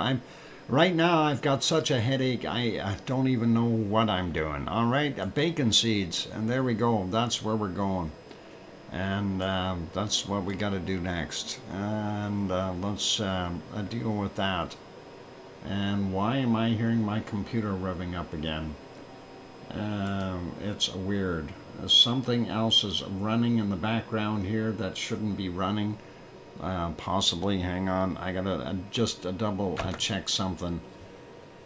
Right now I've got such a headache. I don't even know what I'm doing. All right, bacon seeds, and there we go. That's where we're going. And that's what we got to do next. And let's deal with that. And why am I hearing my computer revving up again? It's weird. Something else is running in the background here that shouldn't be running. Possibly, hang on. I gotta just double check something.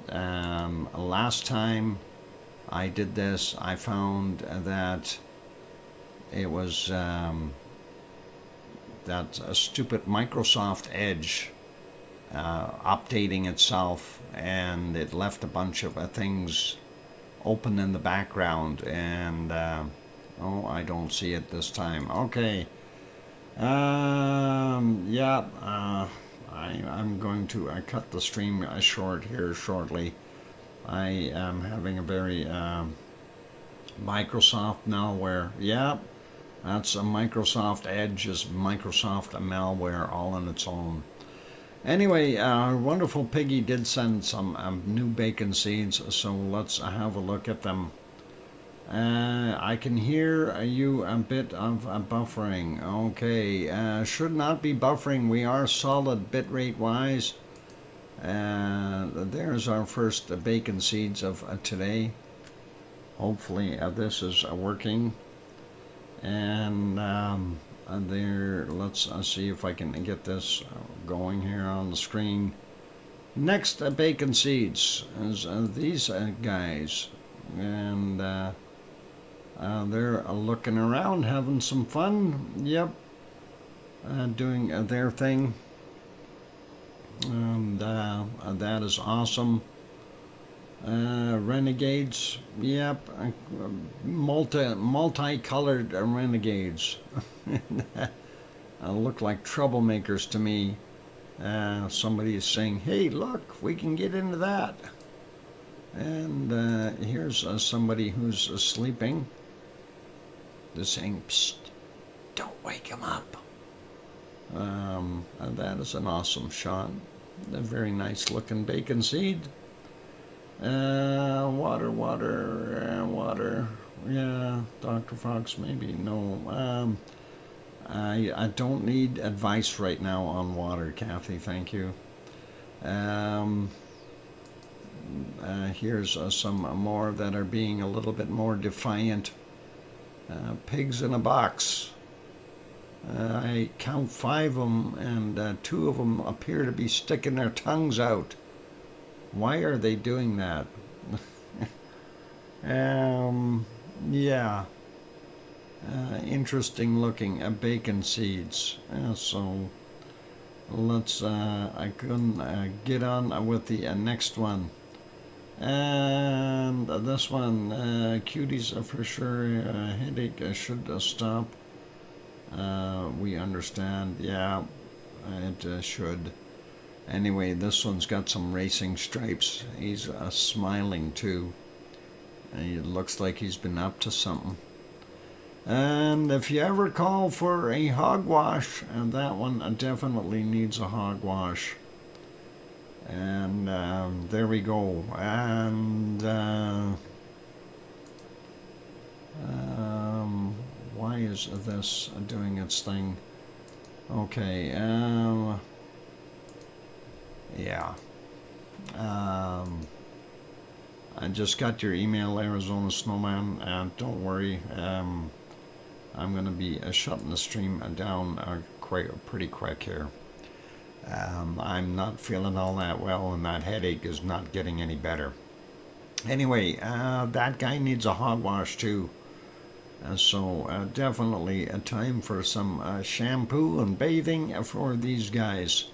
Last time I did this, I found that it was that stupid Microsoft Edge updating itself, and it left a bunch of things open in the background, and oh, I don't see it this time. Okay. Yeah, I'm going to cut the stream short here shortly. I am having a very Microsoft malware. Yeah, that's a Microsoft Edge, is Microsoft malware all on its own. Anyway, our wonderful Piggy did send some new bacon seeds, so let's have a look at them. I can hear you a bit of buffering. Okay, should not be buffering. We are solid bitrate wise. There's our first bacon seeds of today. Hopefully this is working. And there, let's see if I can get this going here on the screen. Next bacon seeds is these guys. And they're looking around, having some fun. Yep, doing their thing, and that is awesome. Renegades, yep, multicolored renegades. Look like troublemakers to me. Somebody is saying, "Hey, look, we can get into that." And here's somebody who's sleeping. They're saying, "Psst, don't wake him up." And that is an awesome shot. A very nice looking bacon seed. Water. Yeah, Dr. Fox, maybe. No. I don't need advice right now on water, Kathy. Thank you. Here's some more that are being a little bit more defiant. Pigs in a box. I count 5 of them, and 2 of them appear to be sticking their tongues out. Why are they doing that? Yeah. Interesting looking bacon seeds. So let's I can get on with the next one. And this one, cuties for sure. Headache should stop. We understand. Yeah, it should. Anyway, this one's got some racing stripes. He's smiling too. It looks like he's been up to something. And if you ever call for a hogwash, and that one definitely needs a hogwash. And there we go. And why is this doing its thing? Okay. Yeah. I just got your email, Arizona Snowman. Don't worry. I'm going to be shutting the stream down pretty quick here. I'm not feeling all that well, and that headache is not getting any better. Anyway, that guy needs a hogwash too. So definitely a time for some shampoo and bathing for these guys.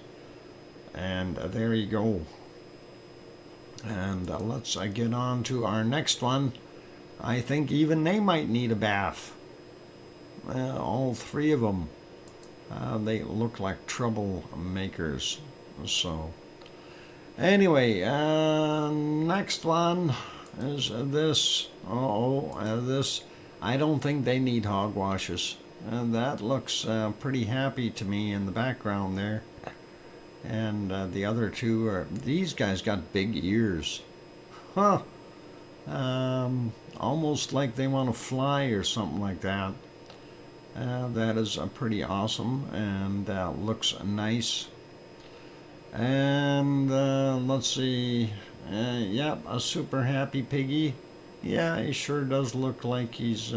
And there you go. And let's get on to our next one. I think even they might need a bath. All 3 of them. They look like troublemakers. So, anyway, next one is this. This. I don't think they need hogwashes. That looks pretty happy to me in the background there. And the other 2 are. These guys got big ears. Huh. Almost like they want to fly or something like that. That is pretty awesome and looks nice. And let's see. Yep, a super happy piggy. Yeah, he sure does look like he's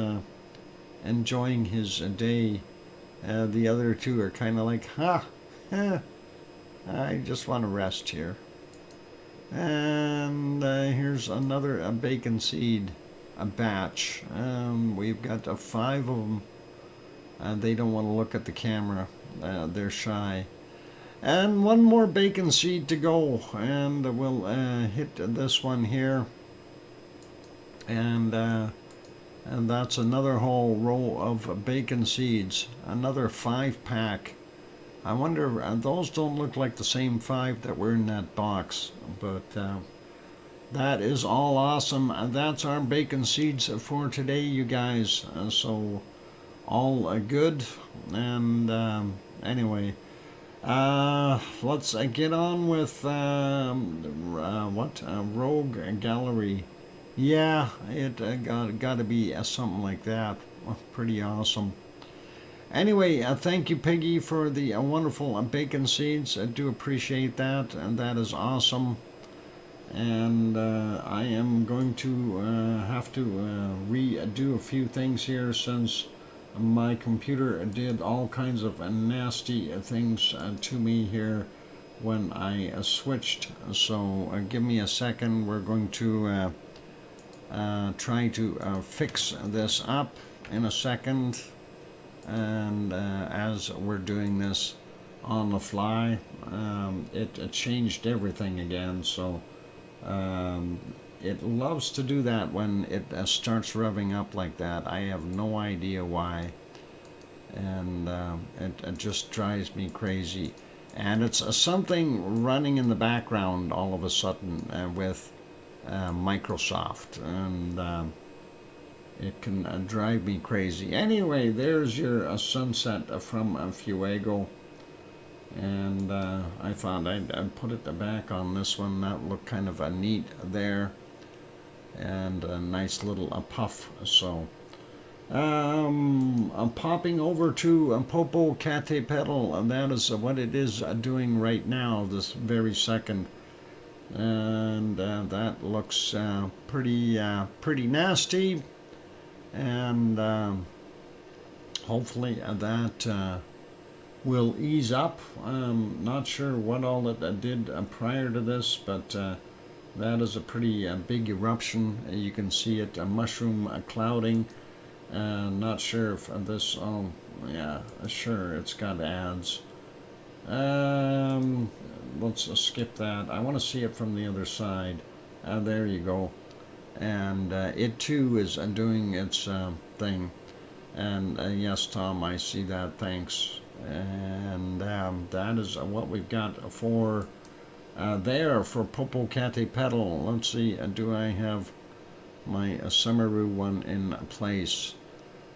enjoying his day. The other 2 are kind of like, I just want to rest here. And here's another bacon seed, a batch. We've got 5 of them. They don't want to look at the camera. They're shy. And 1 more bacon seed to go. And we'll hit this one here. And that's another whole row of bacon seeds. Another 5-pack. I wonder, those don't look like the same 5 that were in that box. But that is all awesome. That's our bacon seeds for today, you guys. So all good. And anyway, let's get on with Rogue Gallery. Yeah, it got to be something like that. Pretty awesome. Anyway, thank you, Piggy, for the wonderful bacon seeds. I do appreciate that, and that is awesome. And I am going to have to redo a few things here since my computer did all kinds of nasty things to me here when I switched. So give me a second. We're going to try to fix this up in a second. And as we're doing this on the fly, it changed everything again. So it loves to do that when it starts revving up like that. I have no idea why. And it just drives me crazy. And it's something running in the background all of a sudden with Microsoft. And it can drive me crazy. Anyway, there's your sunset from Fuego. And I found I'd put it back on this one. That looked kind of neat there. And a nice little puff. So, I'm popping over to Popocatépetl. And that is what it is doing right now, this very second. and that looks pretty nasty, and hopefully that will ease up. Not sure what all it did prior to this, but that is a pretty big eruption. You can see it mushroom clouding. Not sure if this, oh yeah, sure, it's got ads. Let's skip that. I want to see it from the other side. There you go. And it too is doing its thing. And yes, Tom, I see that. Thanks. And that is what we've got for there for Popocatépetl. Let's see. Do I have my Semeru one in place?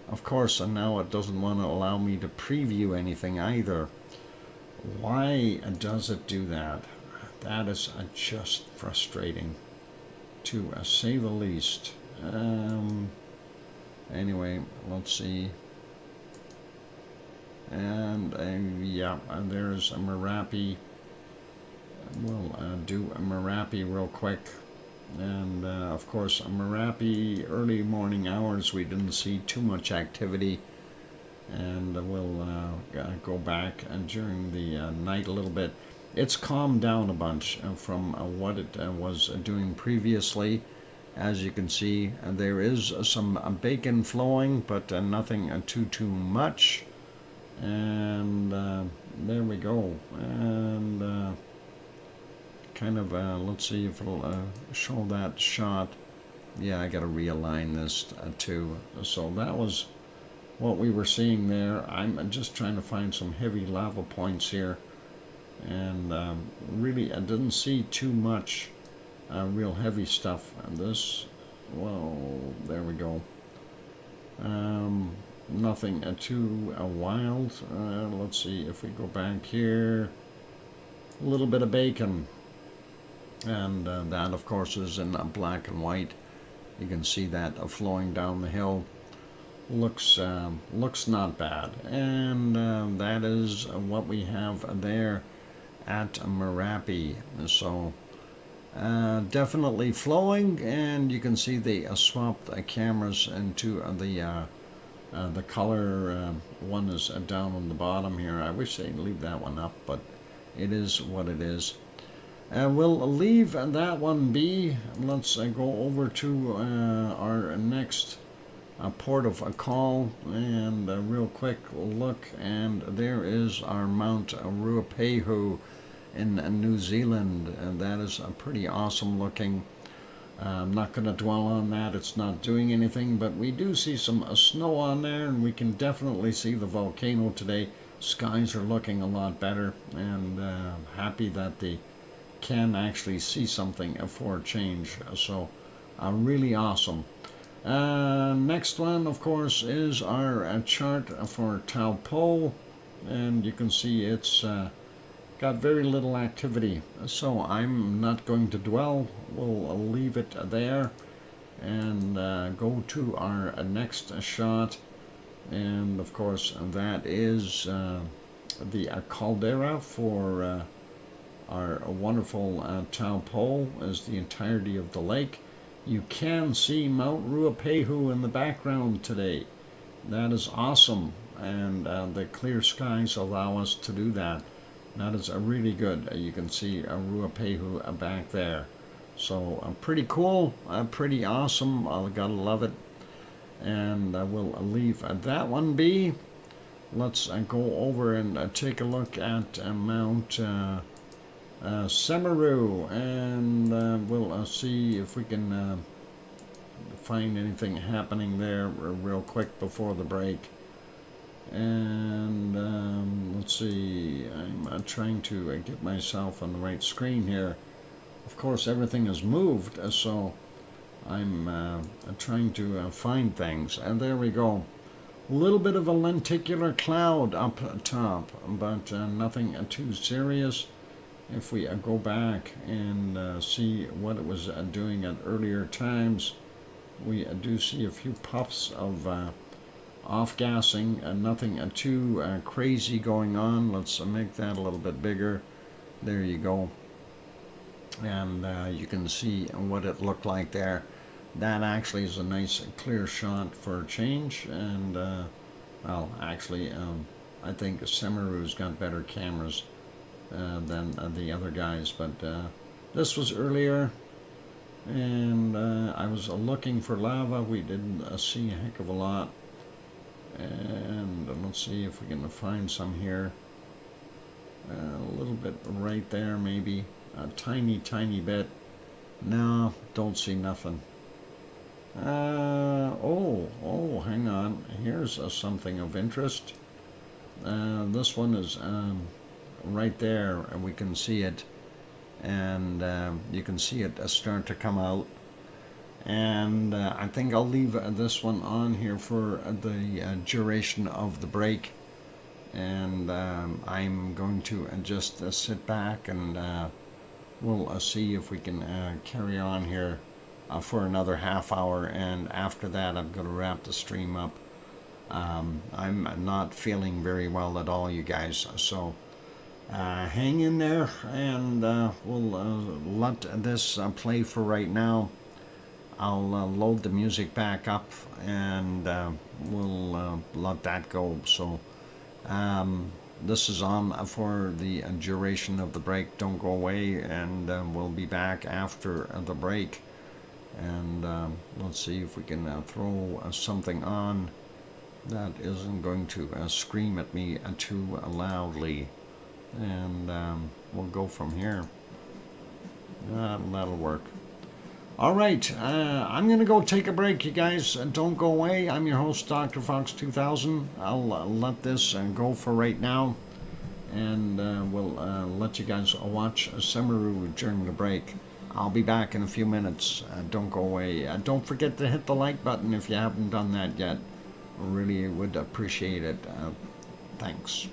Of course, and now it doesn't want to allow me to preview anything either. Why does it do that? That is just frustrating, to say the least. Anyway, let's see. And yeah, there's a Merapi. We'll do a Merapi real quick. And of course, Merapi, early morning hours, we didn't see too much activity. And we'll go back during the night a little bit. It's calmed down a bunch from what it was doing previously. As you can see, there is some bacon flowing, but nothing too much. And there we go. And kind of, let's see if it'll show that shot. Yeah, I got to realign this too. So that was what we were seeing there. I'm just trying to find some heavy lava points here. And really, I didn't see too much real heavy stuff. And this, well, there we go. Nothing too wild. Let's see if we go back here. A little bit of bacon. And that, of course, is in black and white. You can see that flowing down the hill. Looks not bad. And that is what we have there at Merapi. So definitely flowing, and you can see they swapped cameras into the color one is down on the bottom here. I wish they'd leave that one up, but it is what it is. We'll leave that one be. Let's go over to our next port of call, and a real quick look, and there is our Mount Ruapehu in New Zealand, and that is pretty awesome looking. I'm not going to dwell on that, it's not doing anything, but we do see some snow on there, and we can definitely see the volcano today. Skies are looking a lot better, and happy that they can actually see something for a change. So really awesome. Next one, of course, is our chart for Taupo, and you can see it's got very little activity, so I'm not going to dwell. We'll leave it there and go to our next shot, and of course that is the caldera for our wonderful Taupo, as the entirety of the lake. You can see Mount Ruapehu in the background today. That is awesome, and the clear skies allow us to do that. That is really good. You can see Ruapehu back there. So pretty cool, pretty awesome. I gotta love it. And we'll leave that one be. Let's go over and take a look at Mount Semeru, and we'll see if we can find anything happening there real quick before the break. And let's see, I'm trying to get myself on the right screen here. Of course, everything is moved, so I'm trying to find things. And there we go. A little bit of a lenticular cloud up top, but nothing too serious. If we go back and see what it was doing at earlier times, we do see a few puffs of off-gassing, nothing too crazy going on. Let's make that a little bit bigger. There you go. and you can see what it looked like there. That actually is a nice clear shot for a change, and well, actually, I think Semaru's got better cameras than the other guys, but this was earlier, and I was looking for lava. We didn't see a heck of a lot, and let's see if we can find some here. A little bit right there, maybe a tiny bit. No, don't see nothing. Oh, hang on. Here's something of interest. This one is right there, and we can see it, and you can see it start to come out. And I think I'll leave this one on here for the duration of the break. And I'm going to just sit back, and we'll see if we can carry on here for another half hour. And after that, I'm going to wrap the stream up. I'm not feeling very well at all, you guys. So hang in there, and we'll let this play for right now. I'll load the music back up, and we'll let that go. So this is on for the duration of the break. Don't go away, and we'll be back after the break. And let's see if we can throw something on that isn't going to scream at me too loudly. And we'll go from here. That'll work. All right, I'm going to go take a break, you guys. Don't go away. I'm your host, DrFox2000. I'll let this go for right now, and we'll let you guys watch Semaru during the break. I'll be back in a few minutes. Don't go away. Don't forget to hit the like button if you haven't done that yet. Really would appreciate it. Thanks.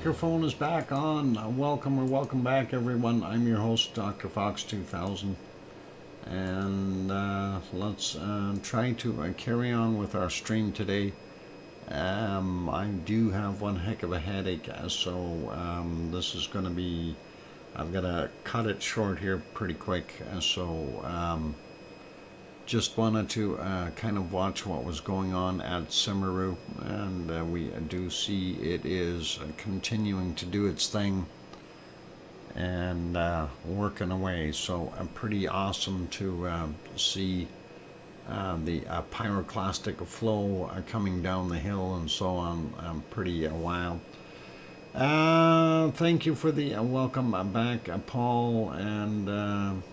microphone is back on. Welcome or welcome back, everyone. I'm your host, DrFox2000. And let's try to carry on with our stream today. I do have one heck of a headache, so this is going to be, I'm going to cut it short here pretty quick. Just wanted to kind of watch what was going on at Semeru, and we do see it is continuing to do its thing and working away. So pretty awesome to see the pyroclastic flow coming down the hill and so on. Pretty wild. Thank you for the welcome back, Paul, and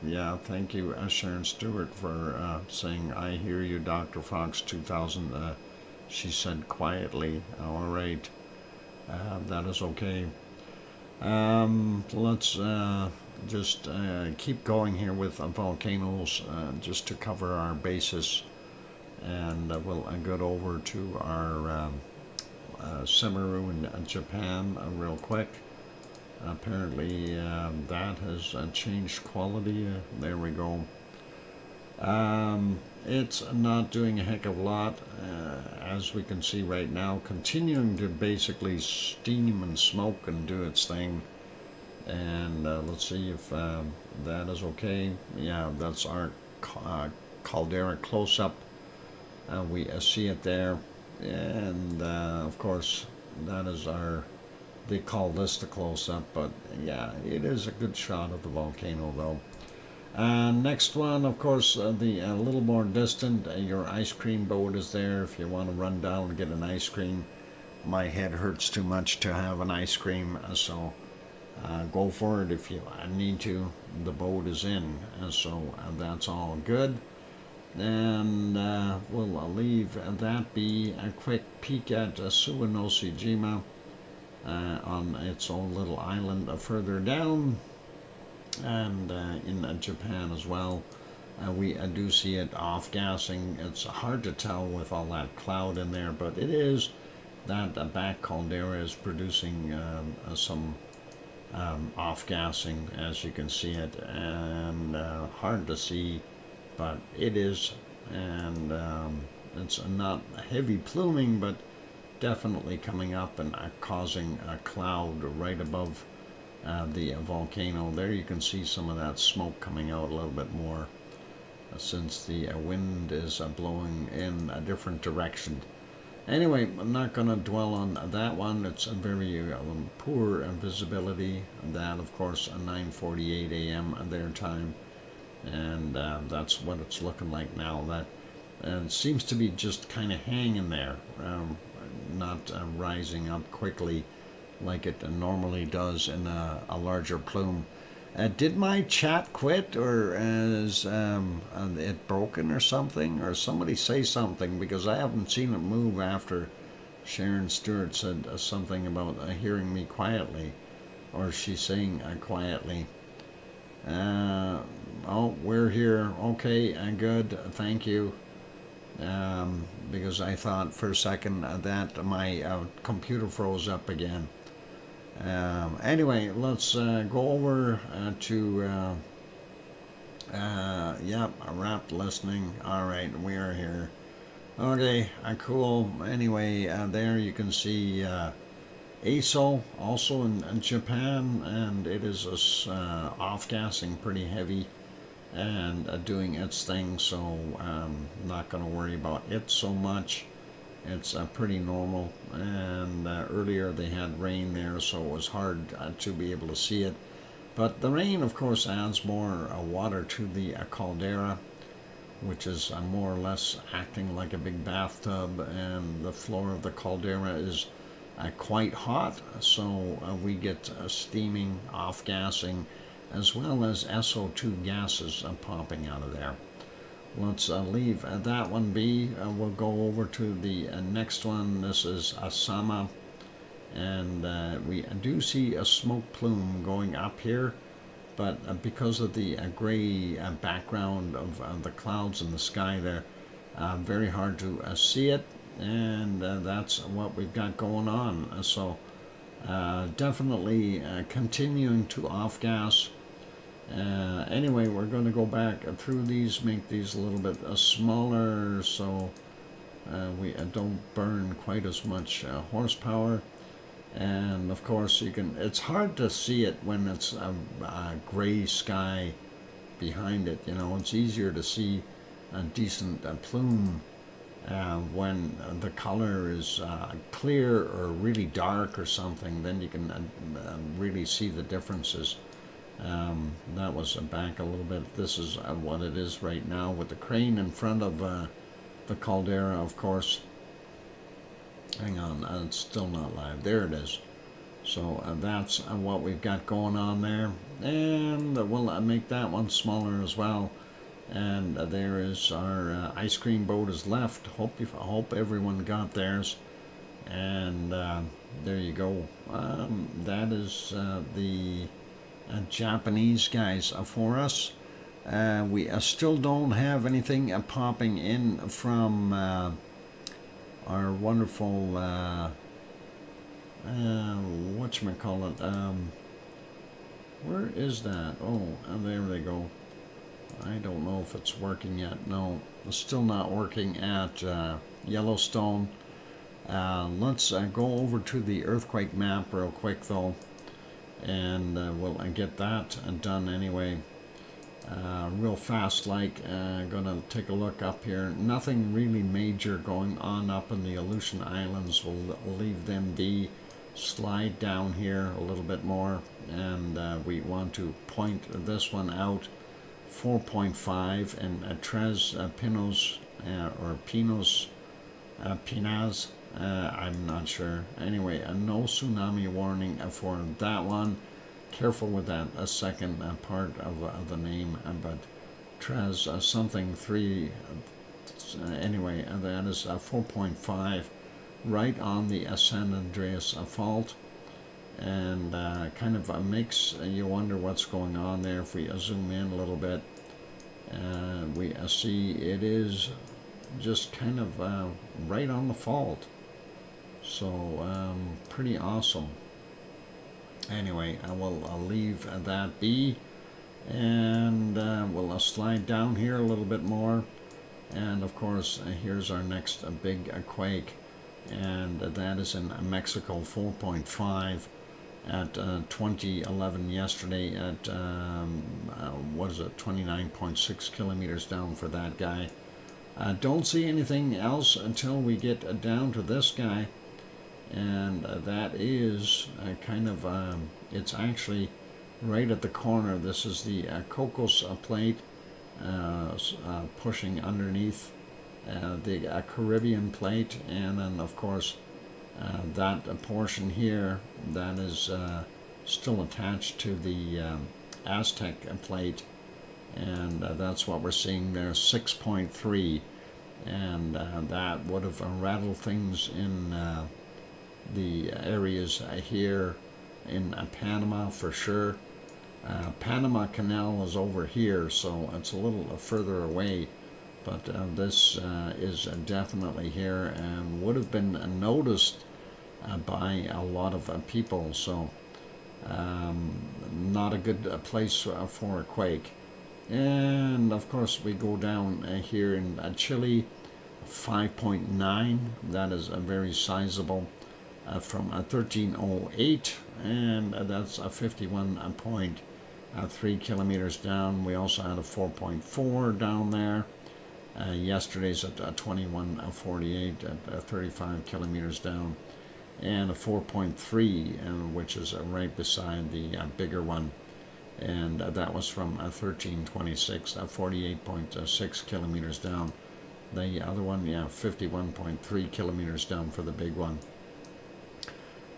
yeah, thank you, Sharon Stewart, for saying, I hear you, Dr. Fox 2000. She said quietly. All right. That is okay. Let's just keep going here with volcanoes, just to cover our basis. And we'll get over to our Semeru in Japan real quick. Apparently that has changed quality. There we go. It's not doing a heck of a lot, as we can see right now, continuing to basically steam and smoke and do its thing. And let's see if that is okay. Yeah, that's our caldera close-up. We see it there, and of course that is our, they call this the close-up, but yeah, it is a good shot of the volcano though. Next one, of course, the little more distant, your ice cream boat is there if you want to run down and get an ice cream. My head hurts too much to have an ice cream, so go for it if you need to. The boat is in, so that's all good. And we'll leave that be. A quick peek at Suwanoshijima. On its own little island further down, and in Japan as well. We do see it off-gassing. It's hard to tell with all that cloud in there, but it is that back caldera is producing some off-gassing, as you can see it, and hard to see, but it is, and it's not heavy pluming, but definitely coming up and causing a cloud right above the volcano. There you can see some of that smoke coming out a little bit more, since the wind is blowing in a different direction. Anyway, I'm not going to dwell on that one. It's a very poor visibility. That, of course, 9:48 a.m. their time, and that's what it's looking like now. That and seems to be just kind of hanging there. Not rising up quickly like it normally does in a larger plume. Did my chat quit, or is it broken or something? Or somebody say something, because I haven't seen it move after Sharon Stewart said something about hearing me quietly, or she's saying quietly. Oh, we're here. Okay, good. Thank you. Because I thought for a second that my computer froze up again. Anyway, let's go over to yep, wrapped listening. All right, we are here. Okay, cool. Anyway, there you can see ASO also in Japan, and it is off-gassing pretty heavy and doing its thing, so not going to worry about it so much. It's pretty normal, and earlier they had rain there, so it was hard to be able to see it. But the rain, of course, adds more water to the caldera, which is more or less acting like a big bathtub, and the floor of the caldera is quite hot, so we get steaming, off-gassing, as well as SO2 gases popping out of there. Let's leave that one be. We'll go over to the next one. This is Asama, and we do see a smoke plume going up here, but because of the gray background of the clouds in the sky there, very hard to see it. and that's what we've got going on. So definitely continuing to off gas. Anyway, we're going to go back through these, make these a little bit smaller, so we don't burn quite as much horsepower. And of course, it's hard to see it when it's a gray sky behind it. It's easier to see a decent plume when the color is clear or really dark or something. Then you can really see the differences. That was back a little bit. This is what it is right now with the crane in front of the caldera, of course. Hang on, it's still not live. There it is. So that's what we've got going on there. And we'll make that one smaller as well. And there is our ice cream boat is left. Hope everyone got theirs. And there you go. That is the Japanese guys for us. We still don't have anything popping in from our wonderful whatchamacallit, where is that? Oh, there they go. I don't know if it's working yet. No, it's still not working at Yellowstone. Let's go over to the earthquake map real quick though, and we'll get that done anyway. Real fast, gonna take a look up here. Nothing really major going on up in the Aleutian Islands. We'll leave them be. Slide down here a little bit more, and we want to point this one out. 4.5 and Tres Pinos or Pinos Pinas. I'm not sure. Anyway, no tsunami warning for that one. Careful with that second part of the name, but Tres something 3. Anyway, that is 4.5, right on the San Andreas fault, and kind of makes you wonder what's going on there. If we zoom in a little bit, we see it is just kind of right on the fault. So pretty awesome. Anyway, I'll leave that be, and we'll slide down here a little bit more. And of course, here's our next big quake, and that is in Mexico, 4.5 at 2011 yesterday at 29.6 kilometers down for that guy. Don't see anything else until we get down to this guy, and that is kind of it's actually right at the corner. This is the Cocos plate pushing underneath the Caribbean plate, and then of course that portion here that is still attached to the Aztec plate, and that's what we're seeing there, 6.3, and that would have rattled things in the areas here in Panama for sure. Panama Canal is over here, so it's a little further away, but this is definitely here and would have been noticed by a lot of people, so not a good place for a quake. And of course we go down here in Chile, 5.9, that is very sizable, from 1308, and that's 51.3 kilometers down. We also had a 4.4 down there. Yesterday's at 2148 at 35 kilometers down, and a 4.3, which is right beside the bigger one, and that was from 1326, 48.6 kilometers down. The other one, 51.3 kilometers down for the big one.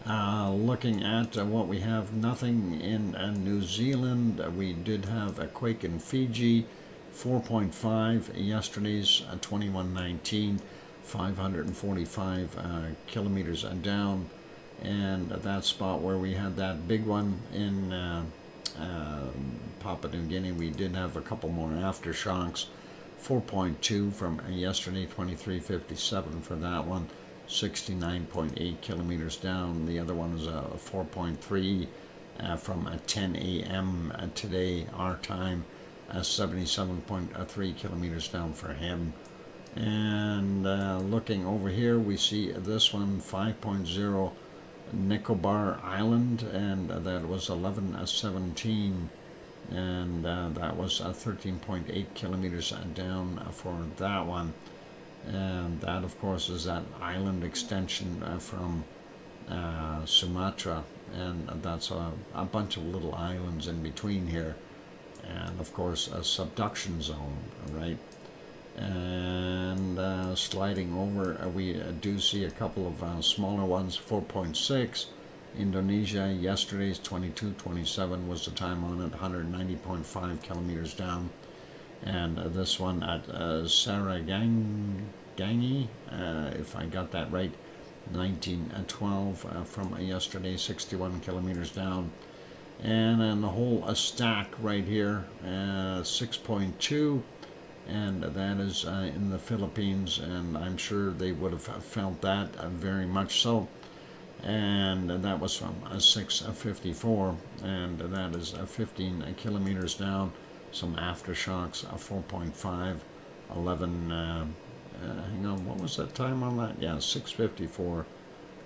Looking at what we have, nothing in New Zealand. We did have a quake in Fiji, 4.5 yesterday's 2119, 545 kilometers down, and that spot where we had that big one in Papua New Guinea, we did have a couple more aftershocks, 4.2 from yesterday, 2357 for that one, 69.8 kilometers down. The other one is a 4.3 from 10 a.m. Today, our time, 77.3 kilometers down for him. And looking over here, we see this one, 5.0 Nicobar Island, and that was 11:17, and that was 13.8 kilometers down for that one. And that, of course, is that island extension from Sumatra, and that's a bunch of little islands in between here, and of course a subduction zone, right? And sliding over, we do see a couple of smaller ones. 4.6 Indonesia, yesterday's 22:27 was the time on it, 190.5 kilometers down. And this one at Saragangi, if I got that right, 1912 from yesterday, 61 kilometers down. And then the whole stack right here, 6.2, and that is in the Philippines, and I'm sure they would have felt that very much so. And that was from 6:54, and that is 15 kilometers down. Some aftershocks, 4.5, 11, hang on, what was that time on that? Yeah, 6:54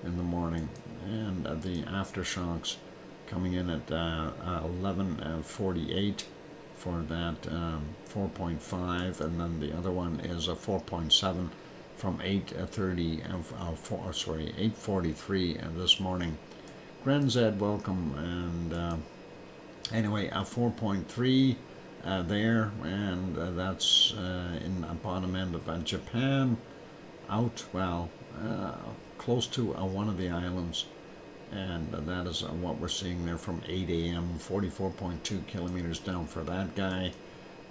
in the morning, and the aftershocks coming in at 11:48 for that 4.5, and then the other one is a 4.7 from 8:43 this morning. Grenzed, welcome, and anyway, a 4.3 there, and that's in the bottom end of Japan, out, well, close to one of the islands, and that is what we're seeing there from 8 a.m., 44.2 kilometers down for that guy,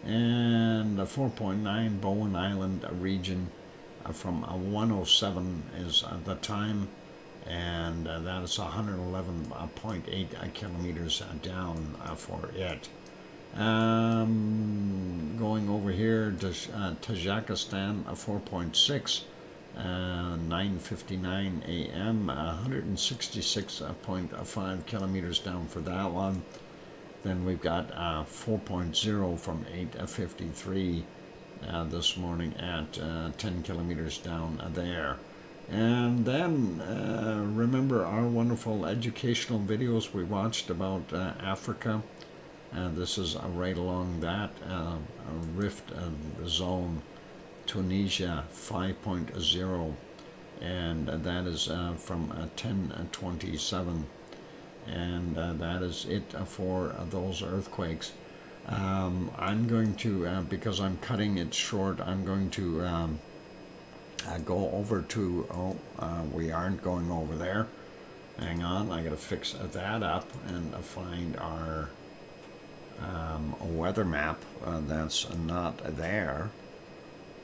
and 4.9 Bowen Island region from 107 is the time, and that is 111.8 kilometers down for it. Going over here to Tajikistan, 4.6, 9:59 a.m., 166.5 kilometers down for that one. Then we've got 4.0 from 8:53 this morning at 10 kilometers down there. And then remember our wonderful educational videos we watched about Africa. This is right along that rift zone. Tunisia 5.0, and that is from 10:27, and that is it for those earthquakes. I'm going to, because I'm cutting it short, I'm going to go over to, we aren't going over there. Hang on, I gotta fix that up and find our weather map that's not there.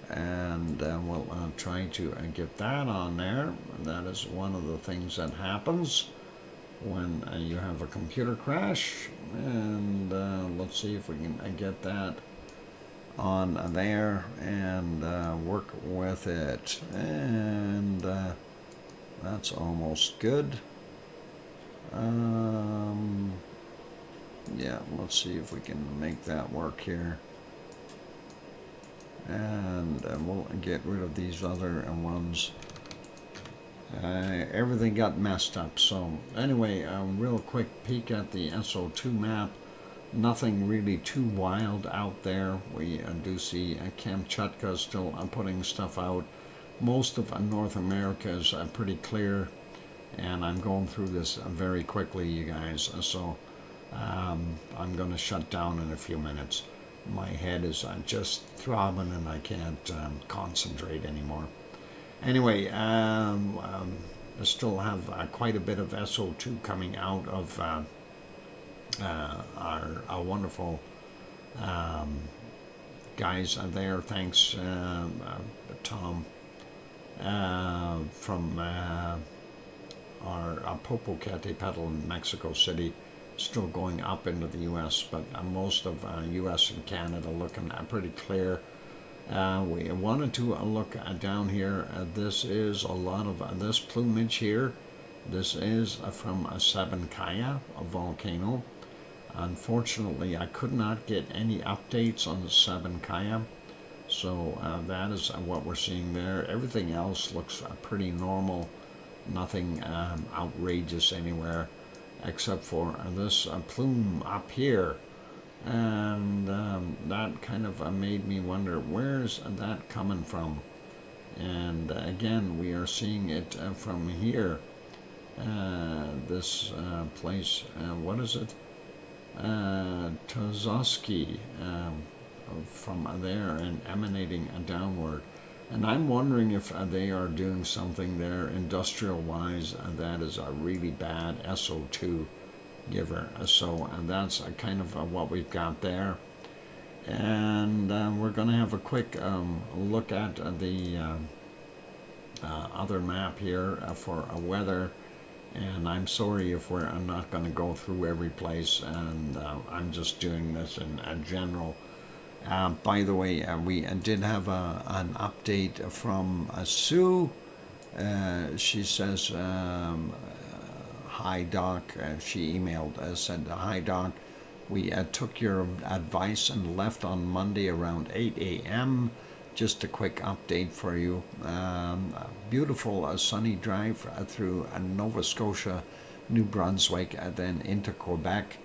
And we'll try to get that on there. That is one of the things that happens when you have a computer crash. And let's see if we can get that on there and work with it. And that's almost good. Yeah, let's see if we can make that work here. And we'll get rid of these other ones. Everything got messed up. So anyway, a real quick peek at the SO2 map. Nothing really too wild out there. We do see Kamchatka still putting stuff out. Most of North America is pretty clear, and I'm going through this very quickly, you guys. So I'm going to shut down in a few minutes. My head is just throbbing and I can't concentrate anymore. Anyway, I still have quite a bit of SO2 coming out of our wonderful guys there. Thanks, Tom, from our Popocatépetl in Mexico City. Still going up into the U.S., but most of U.S. and Canada looking pretty clear. We wanted to look down here. This is a lot of this plumage here. This is from Sabancaya, a volcano. Unfortunately, I could not get any updates on the Sabancaya, so that is what we're seeing there. Everything else looks pretty normal, nothing outrageous anywhere, except for this plume up here. And that kind of made me wonder, where's that coming from? And again, we are seeing it from here. This place, what is it? Tozoski, from there and emanating downward. And I'm wondering if they are doing something there industrial-wise that is a really bad SO2 giver. So that's kind of what we've got there. And we're going to have a quick look at the other map here for weather. And I'm sorry if I'm not going to go through every place, and I'm just doing this in general. By the way, we did have an update from Sue. She says, hi Doc. She emailed, said, hi Doc. We took your advice and left on Monday around 8 a.m. Just a quick update for you. Beautiful sunny drive through Nova Scotia, New Brunswick, and then into Quebec,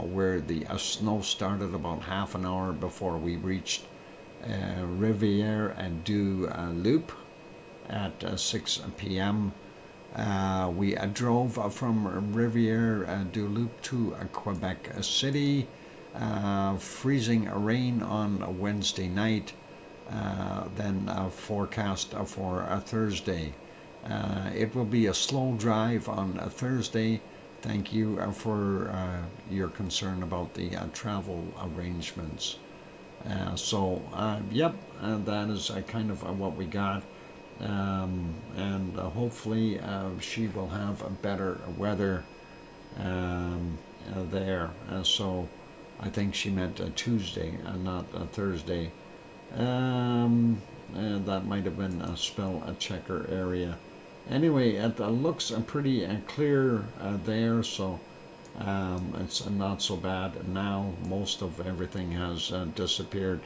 where the snow started about half an hour before we reached Rivière du Loup at 6 p.m. We drove from Rivière du Loup to Quebec City. Freezing rain on Wednesday night. Then forecast for Thursday. It will be a slow drive on Thursday. Thank you for your concern about the travel arrangements. Yep, that is kind of what we got. And hopefully she will have a better weather there. So I think she meant Tuesday and not Thursday. That might have been a spell checker area. Anyway, it looks pretty clear there, so it's not so bad now. Most of everything has disappeared.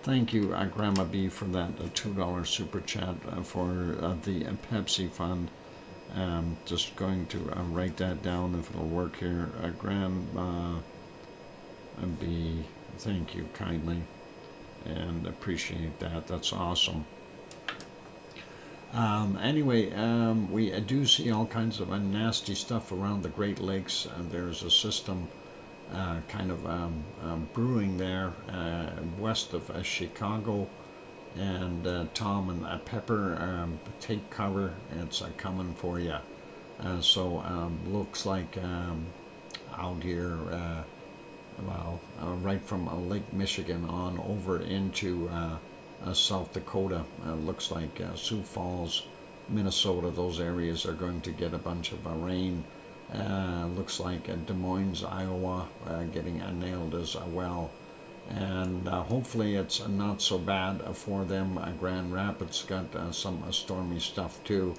Thank you, Grandma B, for that $2 super chat for the Pepsi fund. Just going to write that down if it'll work here. Grandma B, thank you kindly, and appreciate that. That's awesome. Anyway, we do see all kinds of nasty stuff around the Great Lakes. There's a system kind of brewing there west of Chicago, and Tom and Pepper, take cover. It's coming for you. Looks like out here, right from Lake Michigan on over into South Dakota. Looks like Sioux Falls, Minnesota, those areas are going to get a bunch of rain. Looks like Des Moines, Iowa, getting nailed as well. And hopefully it's not so bad for them. Grand Rapids got some stormy stuff too.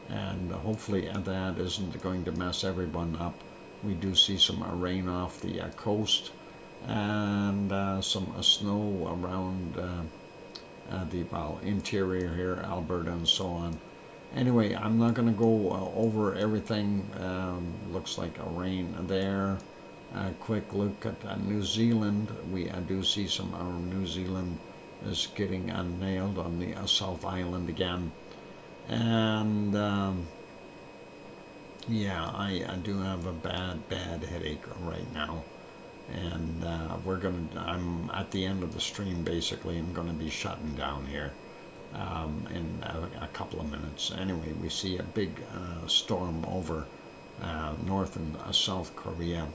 And hopefully that isn't going to mess everyone up. We do see some rain off the coast, and some snow around the interior here, Alberta and so on. Anyway, I'm not going to go over everything. Looks like a rain there. Quick look at New Zealand. We do see some New Zealand is getting nailed on the South Island again. And yeah, I do have a bad headache right now. And I'm at the end of the stream basically. I'm going to be shutting down here in a couple of minutes. Anyway, we see a big storm over North and South Korea,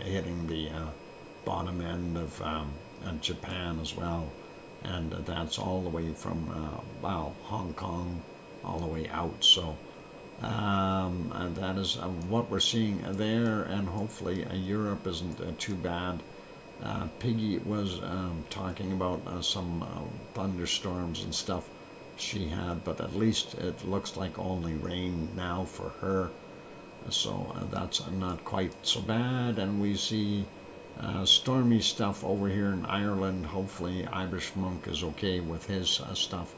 hitting the bottom end of Japan as well. And that's all the way from Hong Kong all the way out. So and that is what we're seeing there, and hopefully Europe isn't too bad. Piggy was talking about some thunderstorms and stuff she had, but at least it looks like only rain now for her. So that's not quite so bad. And we see stormy stuff over here in Ireland. Hopefully Irish Monk is okay with his stuff.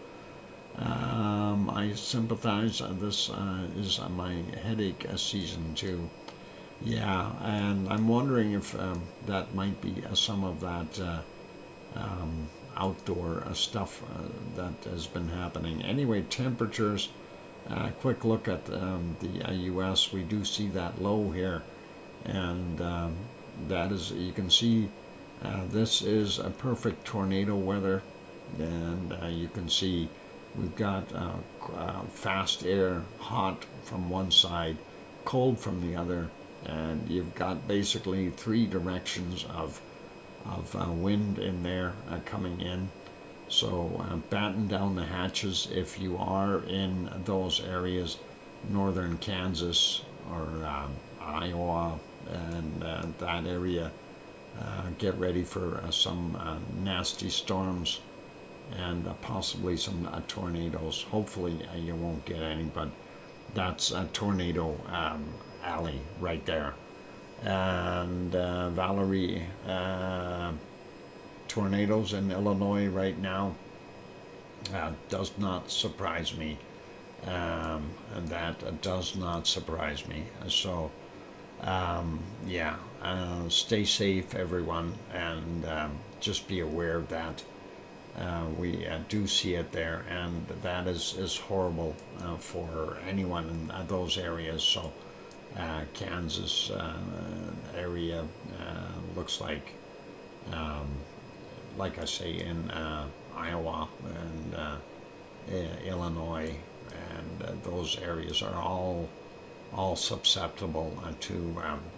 I sympathize. This is my headache season too. Yeah, and I'm wondering if that might be some of that outdoor stuff that has been happening. Anyway, temperatures. Quick look at the U.S. We do see that low here, and that is, you can see this is a perfect tornado weather, and you can see we've got fast air, hot from one side, cold from the other, and you've got basically three directions of wind in there coming in. So batten down the hatches if you are in those areas, northern Kansas or Iowa and that area. Get ready for some nasty storms and possibly some tornadoes. Hopefully you won't get any, but that's a tornado alley right there. And Valerie, tornadoes in Illinois right now does not surprise me. And that does not surprise me. So, yeah, stay safe, everyone, and just be aware of that. We do see it there, and that is horrible for anyone in those areas. So, Kansas area looks like I say, in Iowa and Illinois, and those areas are all susceptible to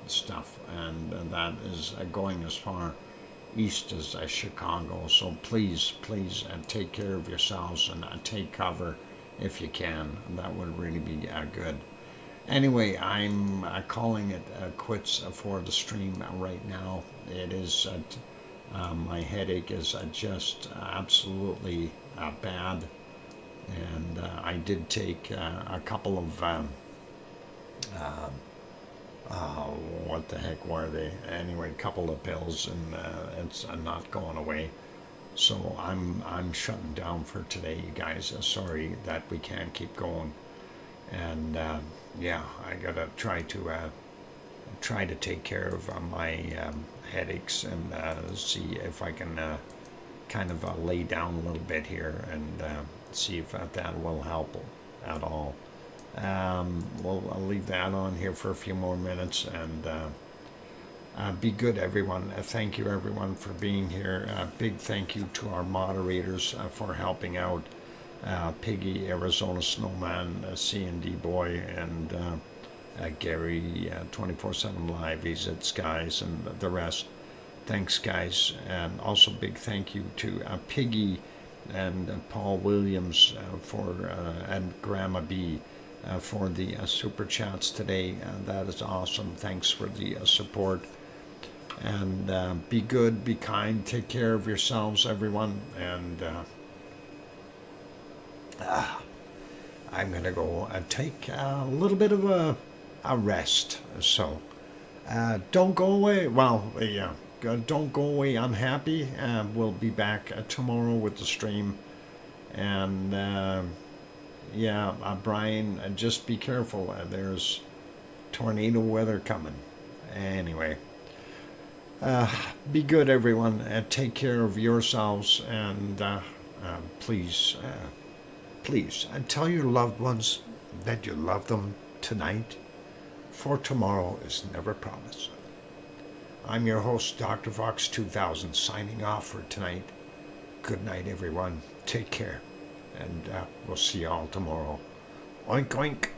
stuff, and that is going as far east as Chicago. So please take care of yourselves and take cover if you can. That would really be good. Anyway, I'm calling it quits for the stream right now. It is my headache is just absolutely bad, and I did take a couple of what the heck were they? Anyway, a couple of pills, and it's not going away. So I'm shutting down for today, you guys. Sorry that we can't keep going, and yeah, I gotta try to take care of my headaches and see if I can kind of lay down a little bit here and see if that will help at all. Well, I'll leave that on here for a few more minutes, and be good, everyone. Thank you, everyone, for being here. Big thank you to our moderators for helping out. Piggy, Arizona Snowman, C&D Boy, and Gary, 24/7 Live, he's at Skies, and the rest. Thanks, guys. And also big thank you to Piggy and Paul Williams and Grandma B for the super chats today. That is awesome. Thanks for the support. And be good, be kind, take care of yourselves, everyone. And I'm going to go take a little bit of a rest. So don't go away. Well, yeah, don't go away unhappy. We'll be back tomorrow with the stream. And yeah, Brian, just be careful. There's tornado weather coming. Anyway, be good, everyone. Take care of yourselves, and please tell your loved ones that you love them tonight, for tomorrow is never promised. I'm your host, DrFox2000, signing off for tonight. Good night, everyone. Take care, and we'll see you all tomorrow. Oink, oink.